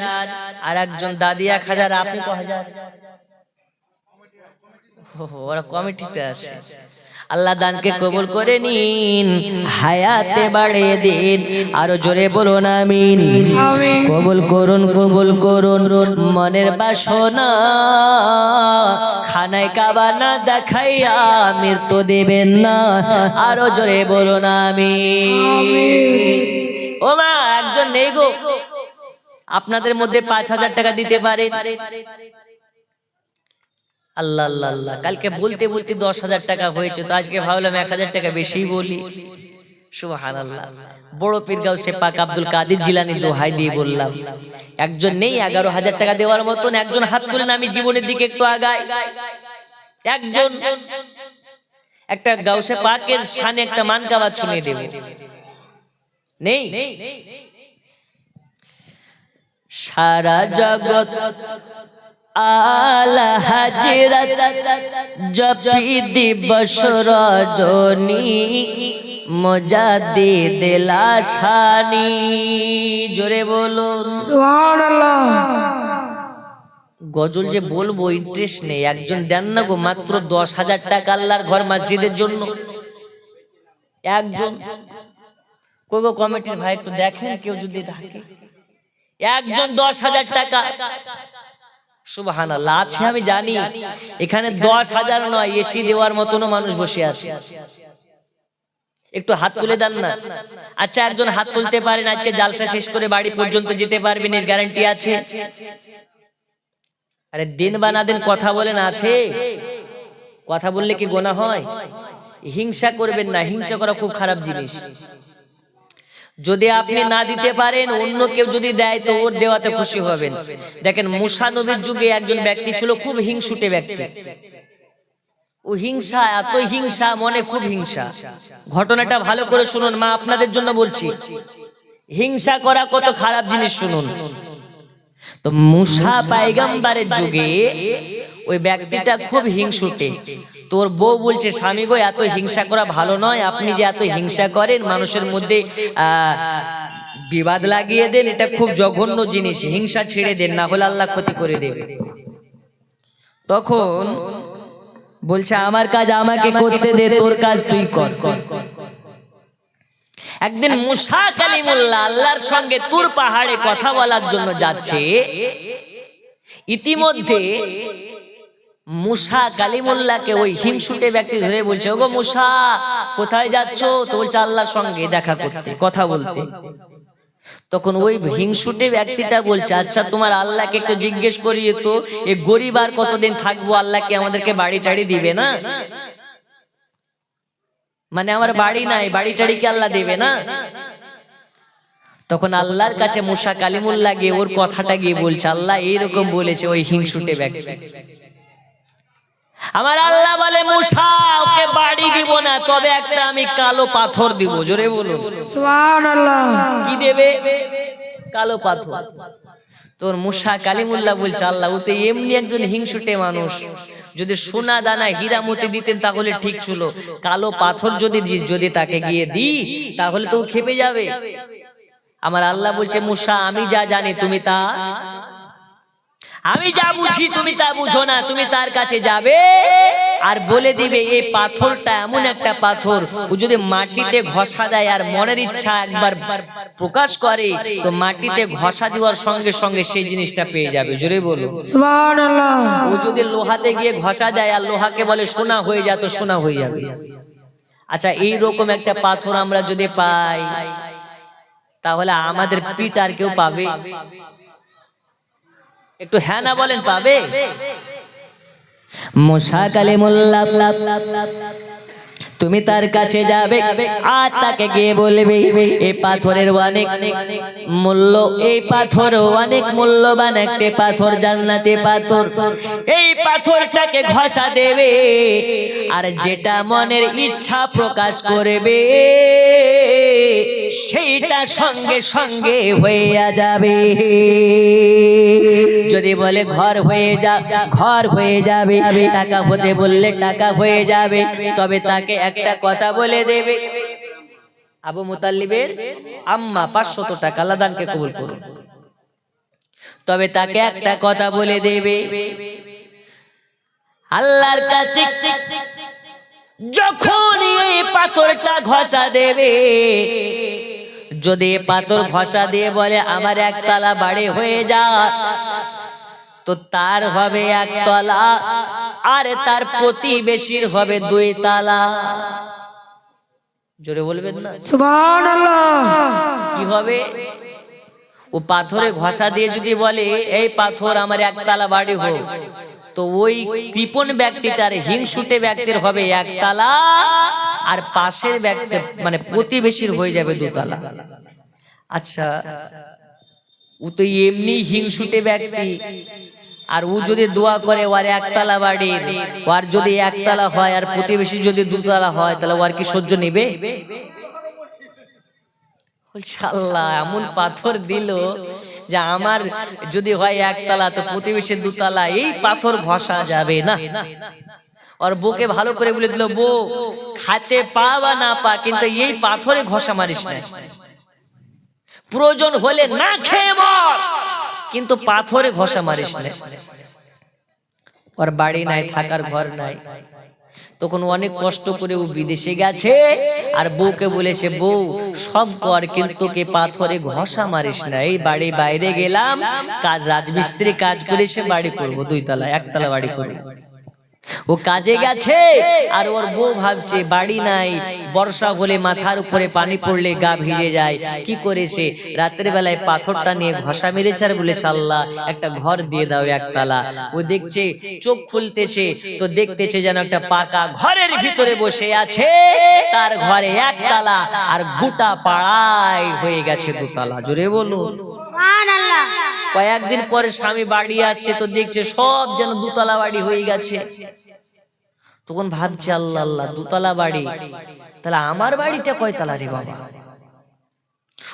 আর একজন দাদি 1,000। আপনি কত হাজার? ওরা কমিটিতে আছে। আল্লাহ দানকে কবুল করে নিন, হায়াতে বাড়িয়ে দিন। আরো জোরে বলুন আমিন। কবুল করুন, কবুল করুন মনের বাসনা, খানায় কাবা না দেখাইয়া মৃত্যু দেবেন না। আরো জোরে বলুন আমিন। ও মা, একজন নেই গো আপনাদের মধ্যে 5,000 টাকা দিতে পারে? আল্লাহ আল্লাহ আল্লাহ, কালকে বলতে বলতে 10,000 টাকা হয়েছে, তো আজকে ভাবলাম 1,000 টাকা বেশি বলি। সুবহানাল্লাহ। বড় পীর গাউসে পাক আব্দুল কাদের জিলানী দোহাই দিয়ে বললাম, একজন নেই 11,000 টাকা দেওয়ার মতন? একজন হাত তুলেন, আমি জীবনের দিকে একটু আগাই। একজন একটা গাউসে পাকের শানে একটা মানকাবাত শুনিয়ে দেব। নেই? সারা জগৎ আলা হাজরাত জপি দিবস রজনী মুজাদ্দিদ লাশানি। জোরে বলুন সুবহানাল্লাহ। গজল যে বলবো ইন্টারেস্ট নেই। একজন দেন না গো মাত্র 10,000 টাকা আল্লাহর ঘর মসজিদের জন্য। একজন কই গো কমিটির ভাই, একটু দেখেন কেউ যদি থাকে। একজন 10,000 টাকা। সুবহানাল্লাহ, আছে আমি জানি। এখানে 10,000 নয়, এসি দেওয়ার মতনও মানুষ বসে আছে। একটু হাত তুলে দেন না। আচ্ছা, একজন হাত তুলতে পারেন, আজকে জালসা শেষ করে বাড়ি পর্যন্ত যেতে পারবেন, এর গ্যারান্টি আছে? আরে দিন বানা দিন কথা বলেন, আছে? কথা বললে কি গোনা হয়? হিংসা করবেন না, হিংসা করা খুব খারাপ জিনিস। যদি আপনি না দিতে পারেন, অন্য কেউ যদি দেয় তো ওর দেওয়াতে খুশি হবেন। দেখেন মুসা নবীর যুগে একজন ব্যক্তি ছিল, খুব হিংসুটে ব্যক্তি। ও হিংসা, এত হিংসা, মনে খুব হিংসা। ঘটনাটা ভালো করে শুনুন মা, আপনাদের জন্য বলছি। হিংসা করা কত খারাপ জিনিস শুনুন। তো মুসা পয়গম্বরের যুগে ওই ব্যক্তিটা খুব হিংসুটে। তোর বউ বলছে, স্বামী গো এত হিংসা করা ভালো নয়, আপনি যে এত হিংসা করেন, মানুষের মধ্যে বিবাদ লাগিয়ে দেন, এটা খুব জঘন্য জিনিস, হিংসা ছেড়ে দেন, না হলে আল্লাহ ক্ষতি করে দেবে। তখন বলছে, আমার কাজ আমাকে করতে দে, তোর কাজ তুই কর। একদিন মুসা কালিমুল্লাহ আল্লাহর সঙ্গে তুর পাহাড়ে কথা বলার জন্য যাচ্ছে। ইতিমধ্যে মুসা কালিমুল্লাহকে ওই হিংসুটে ব্যক্তি ধরে বলছে, ওগো মুসা কোথায় যাচ্ছ? তো বলছে আল্লাহর সঙ্গে দেখা করতে, কথা বলতে। তখন ওই হিংসুটে ব্যক্তিটা বলছে, আচ্ছা তোমার আল্লাহকে একটু জিজ্ঞেস করি তো, এই গরিব আর কতদিন থাকবো? আল্লাহকে আমাদেরকে বাড়ি টাড়ি দিবে না? মানে আমার বাড়ি নাই, বাড়ি টাড়ি কি আল্লাহ দেবে না? তখন আল্লাহর কাছে মুসা কালিমুল্লাহ গিয়ে ওর কথাটা গিয়ে বলছে, আল্লাহ এইরকম বলেছে ওই হিংসুটে ব্যক্তি। আমার আল্লাহ বলে, মুসা ওকে বাড়ি দিব না, তবে একটা আমি কালো পাথর দিব। জোরে বলুন সুবহানাল্লাহ। কি দেবে? কালো পাথর। তোর মুসা কালিমুল্লাহ বলছে, আল্লাহ ও তো এমনি একজন হিংসুটে মানুষ, যদি সোনা দানা হীরা মতি দিতেন তাহলে ঠিক ছিল, কালো পাথর যদি তাকে গিয়ে দিই তাহলে তো খেপে যাবে। আমার আল্লাহ বলছে, মুসা আমি যা জানি তুমি তা, আমি যা বুঝি তুমি তা বুঝো না, তুমি তার কাছে যাবে আর বলে দিবে এই পাথরটা এমন একটা পাথর, ও যদি মাটিতে ঘষা দেয় আর মনের ইচ্ছা একবার প্রকাশ করে তো মাটিতে ঘষা দেওয়ার সঙ্গে সঙ্গে সেই জিনিসটা পেয়ে যাবে। জোরে বলো সুবহানাল্লাহ। ও যদি লোহাতে গিয়ে ঘষা দেয় আর লোহাকে বলে সোনা হয়ে যায় তো সোনা হয়ে যাবে। আচ্ছা এইরকম একটা পাথর আমরা যদি পাই তাহলে আমাদের পিঠ আর কেউ পাবে? একটু হ্যাঁ না বলেন, পাবে? মুসা কালিমুল্লাহ তুমি তার কাছে যাবে আর তাকে গিয়ে বলবে এই পাথরের অনেক মূল্য, এই পাথর অনেক মূল্যবান একটা পাথর, জান্নাতি পাথর। এই পাথরটাকে ঘষা দেবে আর যেটা মনের ইচ্ছা প্রকাশ করবে সেইটা সঙ্গে সঙ্গে হয়ে যাবে। যদি বলে ঘর হয়ে যা, ঘর হয়ে যাবে। টাকা হতে বললে টাকা হয়ে যাবে। তবে তাকে একটা কথা বলে দেবে, আবু মুতাল্লিবের আম্মা 500 টাকা, আল্লাহ দানকে কবুল করুন। তবে তাকে একটা কথা বলে দেবে, আল্লাহর কাছে যখন এই পাথরটা ঘষা দেবে, যদি পাথর ঘষা দিয়ে বলে আমার একতলা বাড়ি হয়ে যা, তো তার হবে একতলা আর তার প্রতিবেশীর হবে 2 তালা। জোরে বলবেন না সুবহানাল্লাহ। কি হবে? ও পাথরে ঘষা দিয়ে যদি বলে এই পাথর আমার একতলা বাড়ি হোক, তো ওই কৃপণ ব্যক্তিটার হিংসুটে ব্যক্তির হবে একতলা আর পাশের ব্যক্তি মানে প্রতিবেশীর হয়ে যাবে 2 তালা। আচ্ছা ও তো এমনি হিংসুটে ব্যক্তি, আর ও যদি দোয়া করে ওর একতলা বাড়ির, ওর যদি একতলা হয় আর প্রতিবেশী যদি 2 তালা হয়, তাহলে ওর কি সহ্য নেবে? আল্লাহ এমন পাথর দিল যে আমার যদি হয় একতলা তো প্রতিবেশীর 2 তালা, এই পাথর ঘষা যাবে না। আর বউকে ভালো করে বলে দিল, বউ খাতে পা বা না পা কিন্তু এই পাথরে ঘষা মারিস না, প্রয়োজন হলে না খেয়ে মর কিন্তু পাথরে ঘষা মারিস না। ওর বাড়ি নাই, থাকার ঘর নাই, তখন অনেক কষ্ট করে ও বিদেশে গেছে আর বউকে বলেছে বউ সব কর কিন্তু কে পাথরে ঘষা মারিস না। এই বাড়ি বাইরে গেলাম কাজ, রাজমিস্ত্রি কাজ করে সে বাড়ি করবো 2 তালা, একতলা বাড়ি করবো। ও কাজে গেছে আর ওর বউ ভাবছে বাড়ি নাই, বর্ষা হলে মাথার উপরে পানি পড়লে গা ভিজে যায়। কি করেছে, রাতের বেলায় পাথরটা নিয়ে ঘষা মেরেছে আর বলেছে আল্লাহ একটা ঘর দিয়ে দাও একতলা। ও দেখছে চোখ খুলতেছে তো দেখতেছে যেন একটা পাকা ঘরের ভিতরে বসে আছে, তার ঘরে একতলা আর গোটা পাড়ায় হয়ে গেছে 2 তালা। জোরে বলুন সুবহানাল্লাহ। কয়েকদিন পরে স্বামী বাড়ি আসছে তো দেখছে সব যেন 2 তালা বাড়ি হয়ে গেছে। তখন ভাবছে আল্লাহ আল্লাহ 2 তালা বাড়ি, তাহলে আমার বাড়িটা কয় তালা রে বাবা?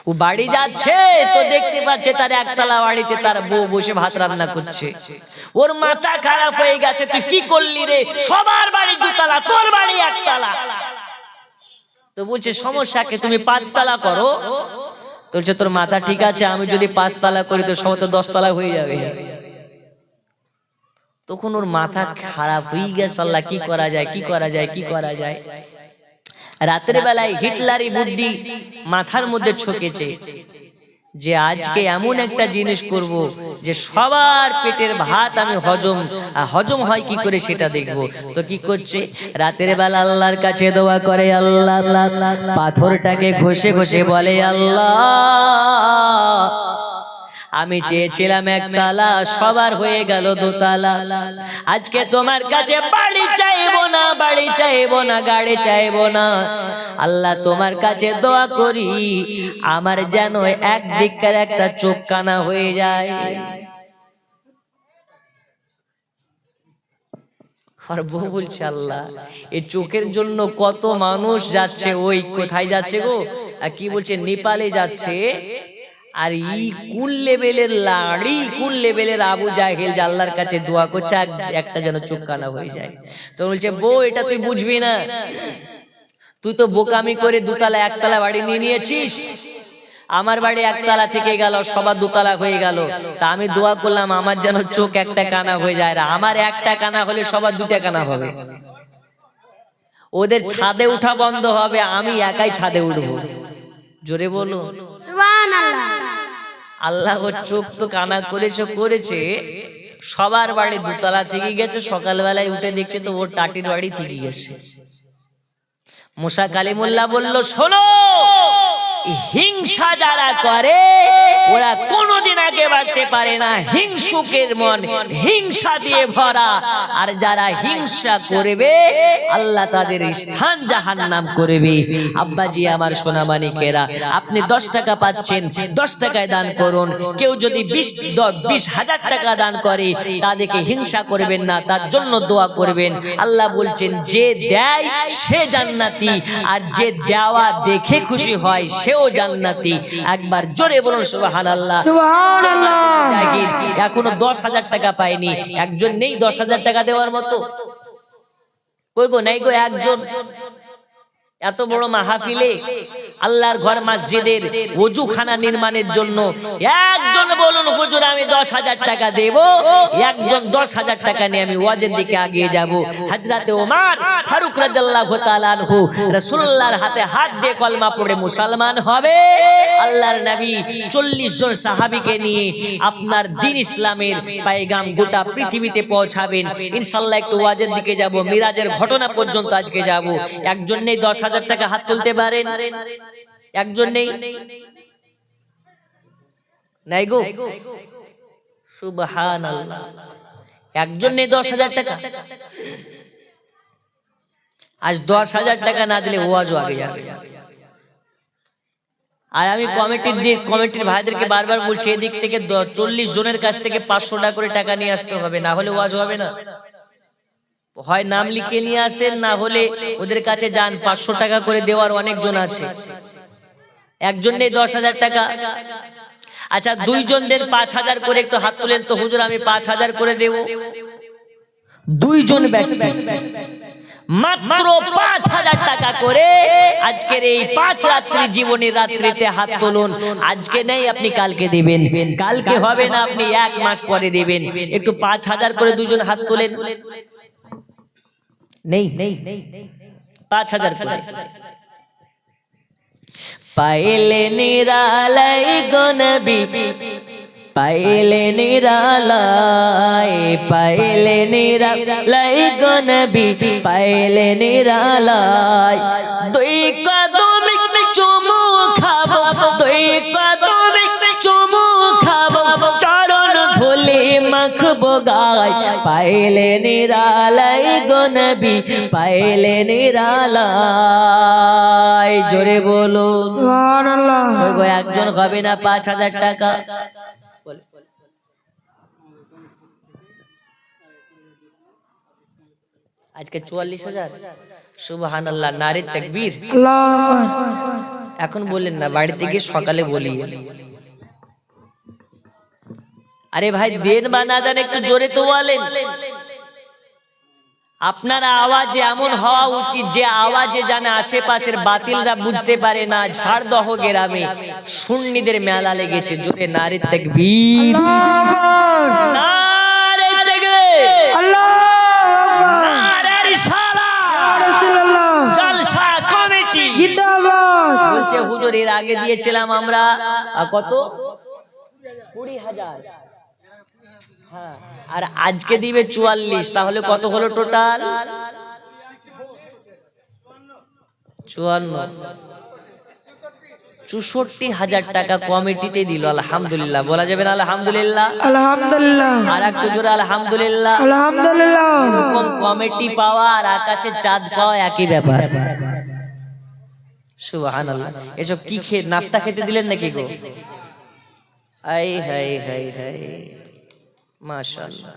ও বাড়ি যাচ্ছে তো দেখতে পাচ্ছে তার একতলা বাড়িতে তার বউ বসে ভাত রান্না করছে। ওর মাথা খারাপ হয়ে গেছে, তুই কি করলি রে? সবার বাড়ি 2 তালা, তোর বাড়ি একতলা। তো বলছে সমস্যা কি, তুমি 5 তালা করো। বলছে তোর মাথা ঠিক আছে, আমি যদি 5 তালা করি তো সব তো 10 তালা হয়ে যাবে। তখন ওর মাথা খারাপ হয়ে গেছে, আল্লাহ কি করা যায়, কি করা যায়, কি করা যায়। রাতের বেলায় হিটলারি বুদ্ধি মাথার মধ্যে ছকেছে যে আজকে এমন একটা জিনিস করব যে সবার পেটের ভাত আমি হজম হয় কি করে সেটা দেখব। তো কি করছে, রাতের বেলা আল্লাহর কাছে দোয়া করে, আল্লাহ পাথরটাকে ঘষে ঘষে বলে আল্লাহ আমি চেয়েছিলাম একতলা, সবার হয়ে গেল 2 তালা। আজকে তোমার কাছে বাড়ি চাইবো না, বাড়ি চাইবো না, গাড়ি চাইবো না। আল্লাহ তোমার কাছে দোয়া করি আমার যেন একদিককার একটা চোখ কানা হয়ে যায়। আর বউ বলছে আল্লাহ এই চোখের জন্য কত মানুষ যাচ্ছে, ওই কোথায় যাচ্ছে গো, কি বলছে নেপালে যাচ্ছে। আর ই কোন লেভেলের লাড়ি, কোন লেভেলের আবু জাহেল যে আল্লাহর কাছে দোয়া করছে একটা যেন চোখ কানা হয়ে যায়। তো বলছে বউ এটা তুই বুঝবি না, তুই তো বোকামি করে 2 তালা একতলা বাড়ি নিয়ে নিয়েছিস। আমার বাড়ি একতলা থেকে গেল, সবার 2 তালা হয়ে গেল। তা আমি দোয়া করলাম আমার যেন চোখ একটা কানা হয়ে যায়, আর আমার একটা কানা হলে সবার 2টা কানা হবে। ওদের ছাদে উঠা বন্ধ হবে, আমি একাই ছাদে উঠবো। জোরে বলো সুবহানাল্লাহ। আল্লাহ ওর চোখ তো কানা করেছে, সবার বাড়ি দুতলা থেকে গেছে, সকালবেলায় উঠে দেখছে তো ওর টাটির বাড়ি থেকে গেছে। মুসা কালিমুল্লাহ বলল, শোনো, হিংসা যারা করে ওরা কোনোদিন আগে বাড়তে পারে না, হিংসুকের মন হিংসা দিয়ে ভরা, আর যারা হিংসা করবে আল্লাহ তাদের স্থান জাহান্নাম করবে। আব্বাজি আমার সোনামানিকেরা, আপনি 10 টাকা পাচ্ছেন, 10 টাকায় দান করুন। কেউ যদি 20,000 টাকা দান করে তাদেরকে হিংসা করবেন না, তার জন্য দোয়া করবেন। আল্লাহ বলছেন যে দেয় সে জান্নাতি, আর যে দেওয়া দেখে খুশি হয় সেও জান্নাতি। একবার জোরে বলুন সুবহানাল্লাহ। সুবহানাল্লাহ। জাহিদ এখনো 10,000 টাকা পায়নি, একজন নেই 10,000 টাকা দেওয়ার মতো? কই গো, নাই গো একজন? এত বড় মাহফিলে আল্লাহর ঘর মসজিদের ওযুখানা নির্মাণের জন্য একজন বলুন হুজুর আমি 10,000 টাকা দেব, একজন 10,000 টাকা নিয়ে আমি ওয়াজের দিকে এগিয়ে যাব। হযরতে ওমর ফারুক রাদিয়াল্লাহু তাআলা আনহু রাসূলুল্লাহর হাতে হাত দিয়ে কলমা পড়ে মুসলমান হবে। আল্লাহর নবী 40 জন সাহাবীকে নিয়ে আপনার দ্বীন ইসলামের পয়গাম গোটা পৃথিবীতে পৌঁছাবেন। ইনশাআল্লাহ একটু ওয়াজের দিকে যাব, মিরাজের ঘটনা পর্যন্ত আজকে যাব। একজন নেই 10,000 টাকা হাত তুলতে পারেন? একজন নেই? নাই গো, সুবহানাল্লাহ। একজন নেই 10,000 টাকা? আজ 10,000 টাকা না দিলে ওয়াজও আগে যাবে। আর আমি কমিটির ভাইদেরকে বারবার বলছি, এদিক থেকে 40 জনের কাছ থেকে 500 টাকা করে টাকা নিয়ে আসতে হবে, না হলে ওয়াজ হবে না। হয় নাম লিখে নিয়ে আসেন, না হলে ওদের কাছে যান, 500 টাকা করে দেওয়ার অনেকজন আছে। একজন নেই 10,000 টাকা? আচ্ছা, 2 জন দেন 5,000 করে, একটু হাত তুলেন তো হুজুর আমি 5,000 করে দেব। 2 জন ব্যক্তি মাত্র 5,000 টাকা করে আজকের এই 5 রাত্রি জীবনের রাত্রিতে হাত তুলুন। আজকে নেই আপনি কালকে দিবেন, কালকে হবে না আপনি 1 মাস পরে দিবেন। একটু 5,000 করে 2 জন হাত তুলেন। নেই 5,000 করে। পাইলে নিরালাই গো নবী, পাইলে নিরালাই, পাইলে নিরালাই গো নবী, পাইলে নিরালাই। 2 কদম চুমু খাবো, 2 কদম চুমু খাবো, চরণ ধুলি মাখবো গায়। পাইলে নিরালাই গো নবী, পাইলে নিরালাই। জোরে বলো সুবহানাল্লাহ। ওই গো, একজন হবে না 5,000 টাকা? আজকে 44,000। সুবহানাল্লাহ, নারে তাকবীর। আল্লাহু আকবার। এখন বললেন না, বাড়িতে গিয়ে সকালে বলি। আরে ভাই, দেন বা না দেন একটু জোরে তো বলেন। আপনার আওয়াজ এমন হওয়া উচিত যে আওয়াজে জানে আশেপাশের বাতিলরা বুঝতে পারে না। ঝাড়দহ গ্রামে সুন্নিদের মেলা লেগেছে। জোরে নারে তাকবীর, নারে তাকবীর, আল্লাহু আকবার। নারে রিসালাত, ইয়া রাসূলুল্লাহ। জলসা কমিটি জিন্দাবাদ। বলছে হুজুর এর আগে দিয়েছিলাম আমরা কত, 20,000। হ্যাঁ, আর আজকে দিবে 44, তাহলে কত হলো টোটাল? 54, 64,000 টাকা কমিটিতে দিল। আলহামদুলিল্লাহ বলা যাবে না? আলহামদুলিল্লাহ, আলহামদুলিল্লাহ, আর একটু জোরে আলহামদুলিল্লাহ। আলহামদুলিল্লাহ। এরকম কমিটি পাওয়া আর আকাশে চাঁদ পাওয়া একই ব্যাপার। সুবহানাল্লাহ। এসব কি খেয়ে নাস্তা খেতে দিলেন নাকি গো? আই হাই হাই হাই, মাশাআল্লাহ।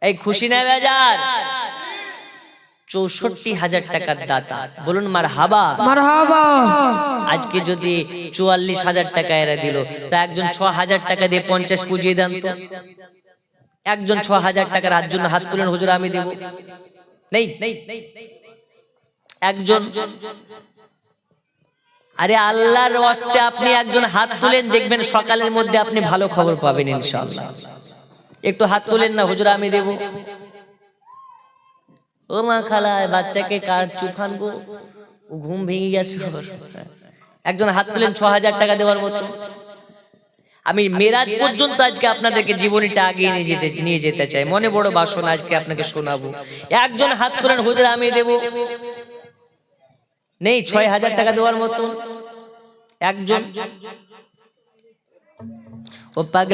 এই খুশি না বাজার? 64,000 টাকার দাতা, বলুন মারহাবা। মারহাবা। আজকে যদি 44,000 টাকা এরা দিল, তা একজন 6,000 টাকা দিয়ে 50 পুজিয়ে দেন তো। একজন 6,000 টাকার হাত জন্য হাত তুলেন, হুজুর আমি দেব। নেই একজন। আরে আল্লাহর ওয়াস্তে আপনি একজন হাত তুলেন, দেখবেন সকালের মধ্যে আপনি ভালো খবর পাবেন ইনশাআল্লাহ। একটু হাত তুলেন না, হুজুর আমি দেব। ও মা খালা বাচ্চাকে কার চুফান গো, ও ঘুম ভেঙে গেছে ওর। একজন হাত তুলেন 6000 টাকা দেওয়ার মতো। আমি মেরাজ পর্যন্ত আজকে আপনাদেরকে জীবনীটা আগিয়ে নিয়ে যেতে চাই, মনে বড় বাসনা আজকে আপনাকে শোনাবো। একজন হাত তুলেন, হুজুর আমি দেব। নেই 6000 টাকা দেওয়ার মতো একজন? ও পাগল